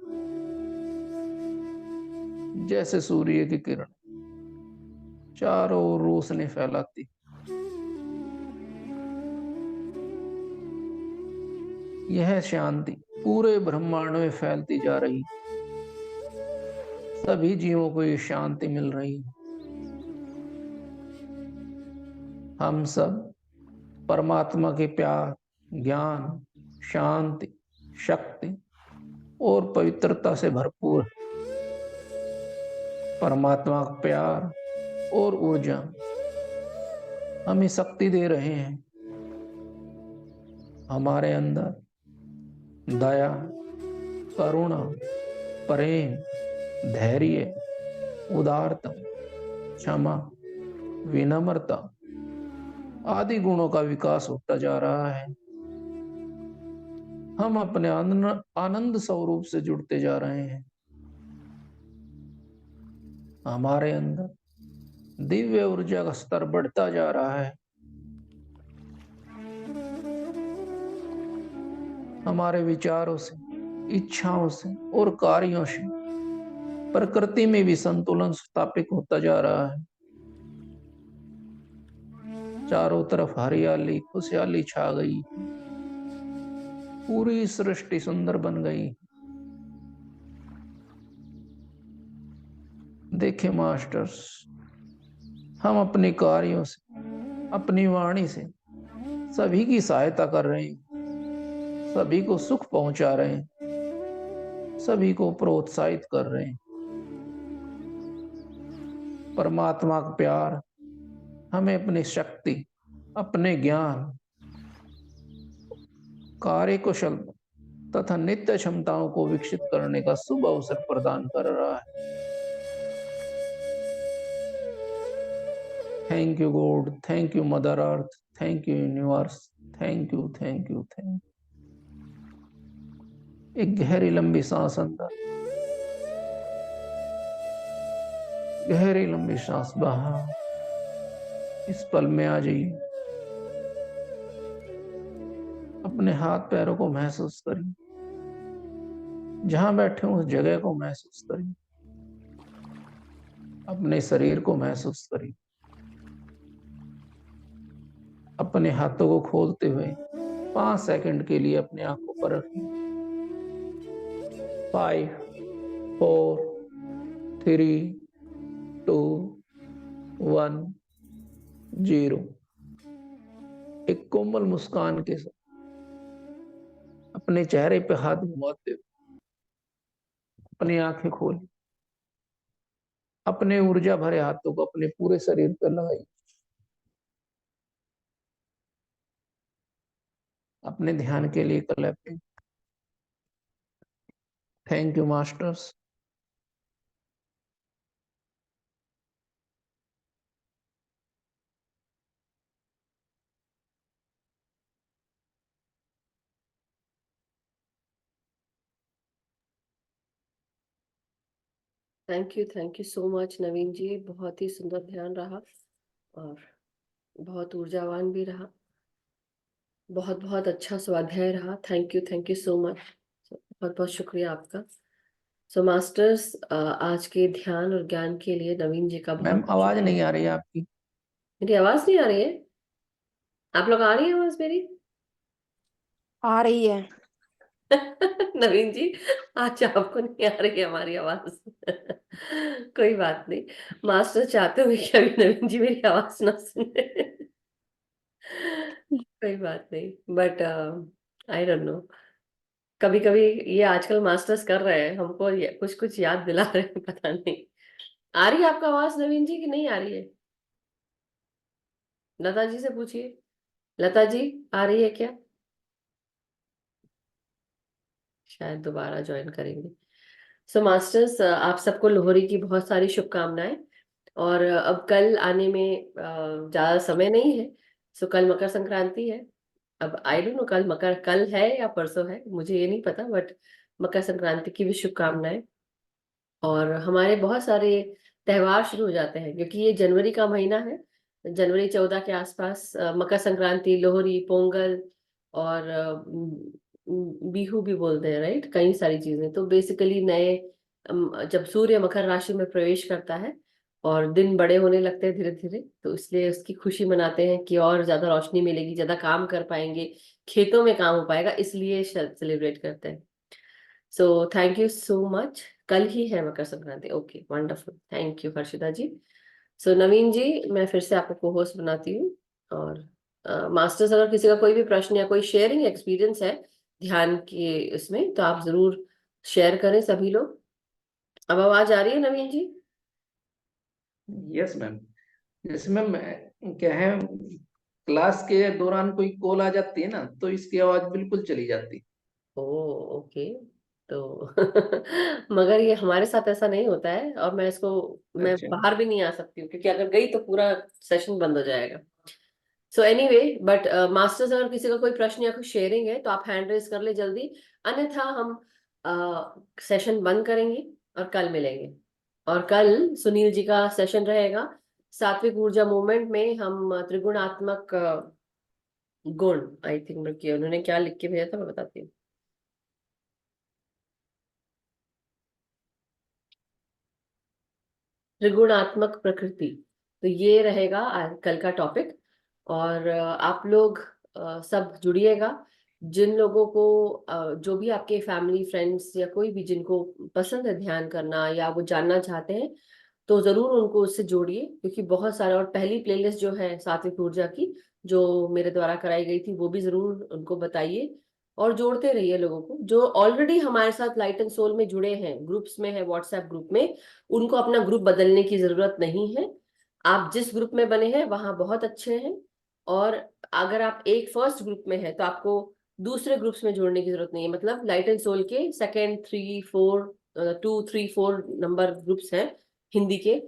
जैसे सूर्य की किरण चारों ओर रोशनी फैलाती। यह शांति पूरे ब्रह्मांड में फैलती जा रही। सभी जीवों को ये शांति मिल रही है। हम सब परमात्मा के प्यार, ज्ञान, शांति, शक्ति और पवित्रता से भरपूर। परमात्मा का प्यार और ऊर्जा हमें शक्ति दे रहे हैं। हमारे अंदर दया, करुणा, प्रेम, धैर्य, उदारता, क्षमा, विनम्रता आदि गुणों का विकास होता जा रहा है। हम अपने आनंद स्वरूप से जुड़ते जा रहे हैं। हमारे अंदर दिव्य ऊर्जा का स्तर बढ़ता जा रहा है। हमारे विचारों से, इच्छाओं से और कार्यों से प्रकृति में भी संतुलन स्थापित होता जा रहा है। चारों तरफ हरियाली, खुशहाली छा गई। पूरी सृष्टि सुंदर बन गई। देखें मास्टर्स, हम अपने कार्यों से, अपनी वाणी से सभी की सहायता कर रहे हैं, सभी को सुख पहुंचा रहे हैं, सभी को प्रोत्साहित कर रहे हैं। परमात्मा का प्यार हमें अपनी शक्ति, अपने ज्ञान, कार्यकुशलता तथा नित्य क्षमताओं को विकसित करने का शुभ अवसर प्रदान कर रहा है। Thank you God, thank you mother earth, thank you universe, thank you, thank you, thank. एक गहरी लंबी सांस अंदर, गहरी लंबी सांस बाहर। इस पल में आ जाइए। अपने हाथ पैरों को महसूस करिए। जहां बैठे हो उस जगह को महसूस करिए। अपने शरीर को महसूस करिए। अपने हाथों को खोलते हुए 5 सेकंड के लिए अपने आंखों पर रखिए। 5, 4, 3, 2, 1, 0। एक कोमल मुस्कान के साथ अपने चेहरे पे हाथ घुमाते हुए अपनी आंखें खोली। अपने ऊर्जा भरे हाथों को अपने पूरे शरीर पर लगाइए। अपने ध्यान के लिए clapping. Thank you masters. Thank you so much Naveen ji, बहुत ही सुंदर ध्यान रहा और बहुत ऊर्जावान भी रहा, बहुत बहुत अच्छा स्वाध्याय रहा। थैंक यू सो मच, बहुत बहुत शुक्रिया आपका। सो मास्टर्स, आज के ध्यान और ज्ञान के लिए नवीन जी का मैम बहुत आवाज शुक्रिया। नहीं आ रही है आपकी। मेरी आवाज नहीं आ रही है? आप लोग आ रही है आवाज मेरी? आ रही है। नवीन जी, आज आपको नहीं आ रही है हमारी आवाज। कोई बात नहीं, मास्टर चाहते हुए कि अभी नवीन जी मेरी आवाज ना सुने। कोई बात नहीं, बट आई डोंट नो, कभी कभी ये आजकल मास्टर्स कर रहे हैं हमको, कुछ कुछ याद दिला रहे हैं, पता नहीं। आ रही है आपका आवाज नवीन जी कि नहीं आ रही है? लता जी से पूछिए। लता जी, आ रही है क्या? शायद दोबारा ज्वाइन करेंगे। सो मास्टर्स, आप सबको लोहरी की बहुत सारी शुभकामनाएं। और अब कल आने में ज्यादा समय नहीं है। सो कल मकर संक्रांति है। अब आई डोंट नो कल मकर कल है या परसों है, मुझे ये नहीं पता, बट मकर संक्रांति की भी शुभकामनाएं। और हमारे बहुत सारे त्योहार शुरू हो जाते हैं क्योंकि ये जनवरी का महीना है। जनवरी 14 के आसपास मकर संक्रांति, लोहरी, पोंगल और बिहू भी बोलते हैं, राइट, कई सारी चीजें। तो बेसिकली नए जब सूर्य मकर राशि में प्रवेश करता है और दिन बड़े होने लगते हैं धीरे धीरे, तो इसलिए उसकी खुशी मनाते हैं कि और ज्यादा रोशनी मिलेगी, ज्यादा काम कर पाएंगे, खेतों में काम हो पाएगा, इसलिए सेलिब्रेट करते हैं। So thank you so much. कल ही है Makar Sankranti. Okay, wonderful, thank you Harshita ji. So Naveen ji, मैं फिर से आपको को होस्ट बनाती हूँ। और मास्टर्स, अगर किसी का कोई भी प्रश्न या कोई शेयरिंग एक्सपीरियंस है ध्यान के इसमें, तो आप जरूर शेयर करें सभी लोग। अब आवाज आ रही है नवीन जी? Yes ma'am. जैसे मैम क्या है, क्लास के दौरान कोई कॉल आ जाती है ना, तो इसकी आवाज बिल्कुल चली जाती। ओ, ओके। तो मगर ये हमारे साथ ऐसा नहीं होता है, और मैं अच्छा। बाहर भी नहीं आ सकती हूँ क्योंकि अगर गई तो पूरा सेशन बंद हो जाएगा। सो एनीवे, बट मास्टर्स, अगर किसी का कोई प्रश्न या कोई शेयरिंग है तो आप हैंड रेज कर ले जल्दी, अन्यथा हम सेशन बंद करेंगे और कल मिलेंगे। और कल सुनील जी का सेशन रहेगा। सात्विक ऊर्जा मूवमेंट में हम त्रिगुणात्मक गुण, आई थिंक उन्होंने क्या लिख के भेजा था, मैं बताती हूँ। त्रिगुणात्मक प्रकृति, तो ये रहेगा कल का टॉपिक। और आप लोग सब जुड़िएगा। जिन लोगों को जो भी आपके फैमिली फ्रेंड्स या कोई भी जिनको पसंद है ध्यान करना या वो जानना चाहते हैं, तो जरूर उनको उससे जोड़िए, क्योंकि बहुत सारा, और पहली प्लेलिस्ट जो है सात्विक ऊर्जा की जो मेरे द्वारा कराई गई थी, वो भी जरूर उनको बताइए। और जोड़ते रहिए लोगों को जो ऑलरेडी हमारे साथ लाइट एंड सोल में जुड़े हैं, ग्रुप्स में है, व्हाट्सएप ग्रुप में। उनको अपना ग्रुप बदलने की जरूरत नहीं है। आप जिस ग्रुप में बने हैं वहां बहुत अच्छे हैं। और अगर आप एक फर्स्ट ग्रुप में है तो आपको दूसरे ग्रुप्स में जोड़ने की जरूरत नहीं है। मतलब लाइट एंड सोल के सेकंड, 2, 3, 4 ग्रुप्स हैं हिंदी के।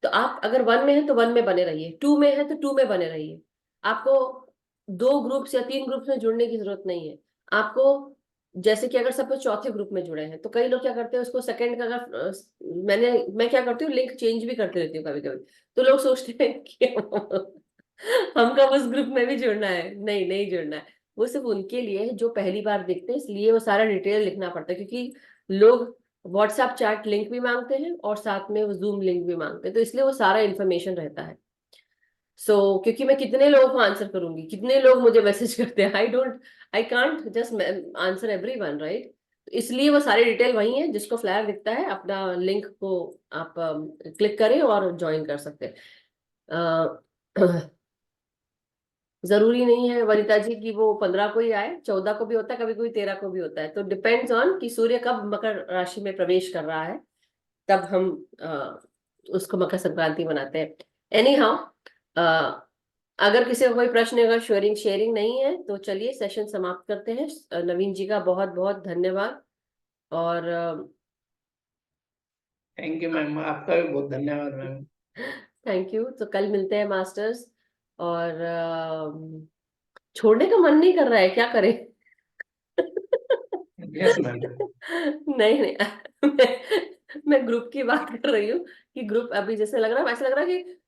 तो आप अगर वन में है तो वन में बने रहिए, टू में है तो टू में बने रहिए। आपको दो ग्रुप्स या तीन ग्रुप्स में जुड़ने की जरूरत नहीं है। आपको, जैसे कि अगर सब लोग चौथे ग्रुप में जुड़े हैं तो कई लोग क्या करते हैं, उसको सेकंड का अगर मैं क्या करती हूँ, लिंक चेंज भी करते रहती हूँ कभी कभी। तो लोग सोचते हैं कि हमको उस ग्रुप में भी जुड़ना है। नहीं, नहीं जुड़ना है। वो सिर्फ उनके लिए है जो पहली बार देखते हैं, इसलिए वो सारा डिटेल लिखना पड़ता है, क्योंकि लोग व्हाट्सएप चैट लिंक भी मांगते हैं और साथ में वो जूम लिंक भी मांगते हैं, तो इसलिए वो सारा इन्फॉर्मेशन रहता है। क्योंकि मैं कितने लोगों को आंसर करूंगी, कितने लोग मुझे मैसेज करते हैं, I can't just answer everyone, right. इसलिए वो सारी डिटेल वही है, जिसको फ्लैग दिखता है अपना लिंक को आप क्लिक करें और ज्वाइन कर सकते हैं। जरूरी नहीं है वनिता जी कि वो 15 को ही आए, 14 को भी होता है, कभी कोई 13 को भी होता है। तो डिपेंड्स ऑन कि सूर्य कब मकर राशि में प्रवेश कर रहा है, तब हम उसको मकर संक्रांति मनाते हैं। एनी हाउ, अगर किसी का कोई प्रश्न अगर शेयरिंग नहीं है तो चलिए सेशन समाप्त करते हैं। नवीन जी का बहुत बहुत धन्यवाद। और थैंक यू मैम, आपका भी बहुत धन्यवाद मैम। Thank you. तो कल मिलते हैं मास्टर्स। और छोड़ने का मन नहीं कर रहा है, क्या करें? Yes ma'am. नहीं नहीं मैं ग्रुप की बात कर रही हूँ कि ग्रुप अभी जैसे लग रहा है, ऐसा लग रहा है कि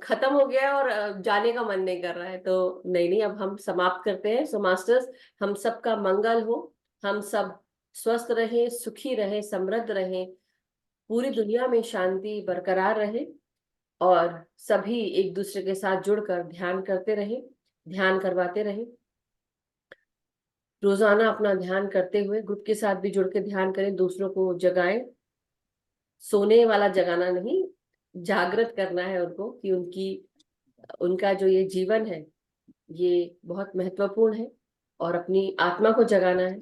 खत्म हो गया है और जाने का मन नहीं कर रहा है। तो नहीं नहीं, अब हम समाप्त करते हैं। सो मास्टर्स, हम सबका मंगल हो, हम सब स्वस्थ रहे, सुखी रहे, समृद्ध रहे, पूरी दुनिया में शांति बरकरार रहे, और सभी एक दूसरे के साथ जुड़कर ध्यान करते रहे, ध्यान करवाते रहे। रोजाना अपना ध्यान करते हुए ग्रुप के साथ भी जुड़ के ध्यान करें, दूसरों को जगाएं। सोने वाला जगाना नहीं, जागृत करना है उनको कि उनका जो ये जीवन है ये बहुत महत्वपूर्ण है, और अपनी आत्मा को जगाना है,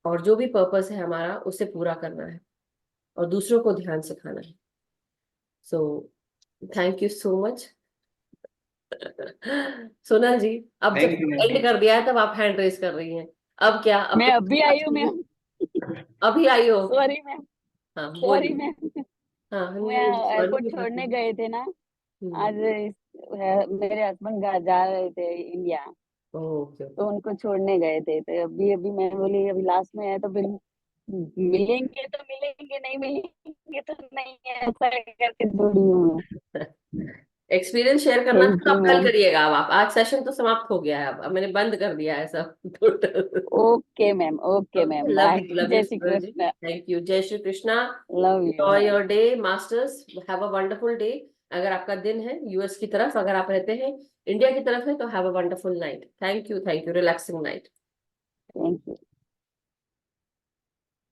और जो भी पर्पस है हमारा उसे पूरा करना है, और दूसरों को ध्यान सिखाना है। So thank you so much. Sonal ji, अब जब थैंक यू एंड मैम। कर दिया है तब आप हैंड रेस कर रही हैं। अब क्या, अब मैं तो अभी आई हूँ मैम। अभी आई हो? Sorry ma'am. हाँ सॉरी बोलिए। मैम। हाँ मैं सॉरी एयरपोर्ट की बात छोड़ने नहीं। गए थे ना आज। मेरे हस्बैंड जा रहे थे इंडिया, ओके। तो उनको छोड़ने गए थे। तो अभी अभी मैं बोली अभी लास्ट में है तो फिर मिलेंगे तो मिलेंगे, नहीं मिलेंगे तो नहीं है, ऐसा करके जोड़ी हूँ मैं। एक्सपीरियंस शेयर करना था थैंक तो यू अब कल मैम। करिएगा। अब आप आज सेशन तो समाप्त हो गया है, अब मैंने बंद कर दिया है सब total. Okay ma'am, okay okay, ma'am, bye. Love you जय श्री सुनल जी। कृष्ण। Thank you. जय Shri Krishna. Love you enjoy ma'am. Your day masters, have a wonderful day. अगर आपका दिन है यूएस की तरफ, अगर आप रहते हैं इंडिया की तरफ है, तो have a wonderful night. Thank you, relaxing night. Thank you.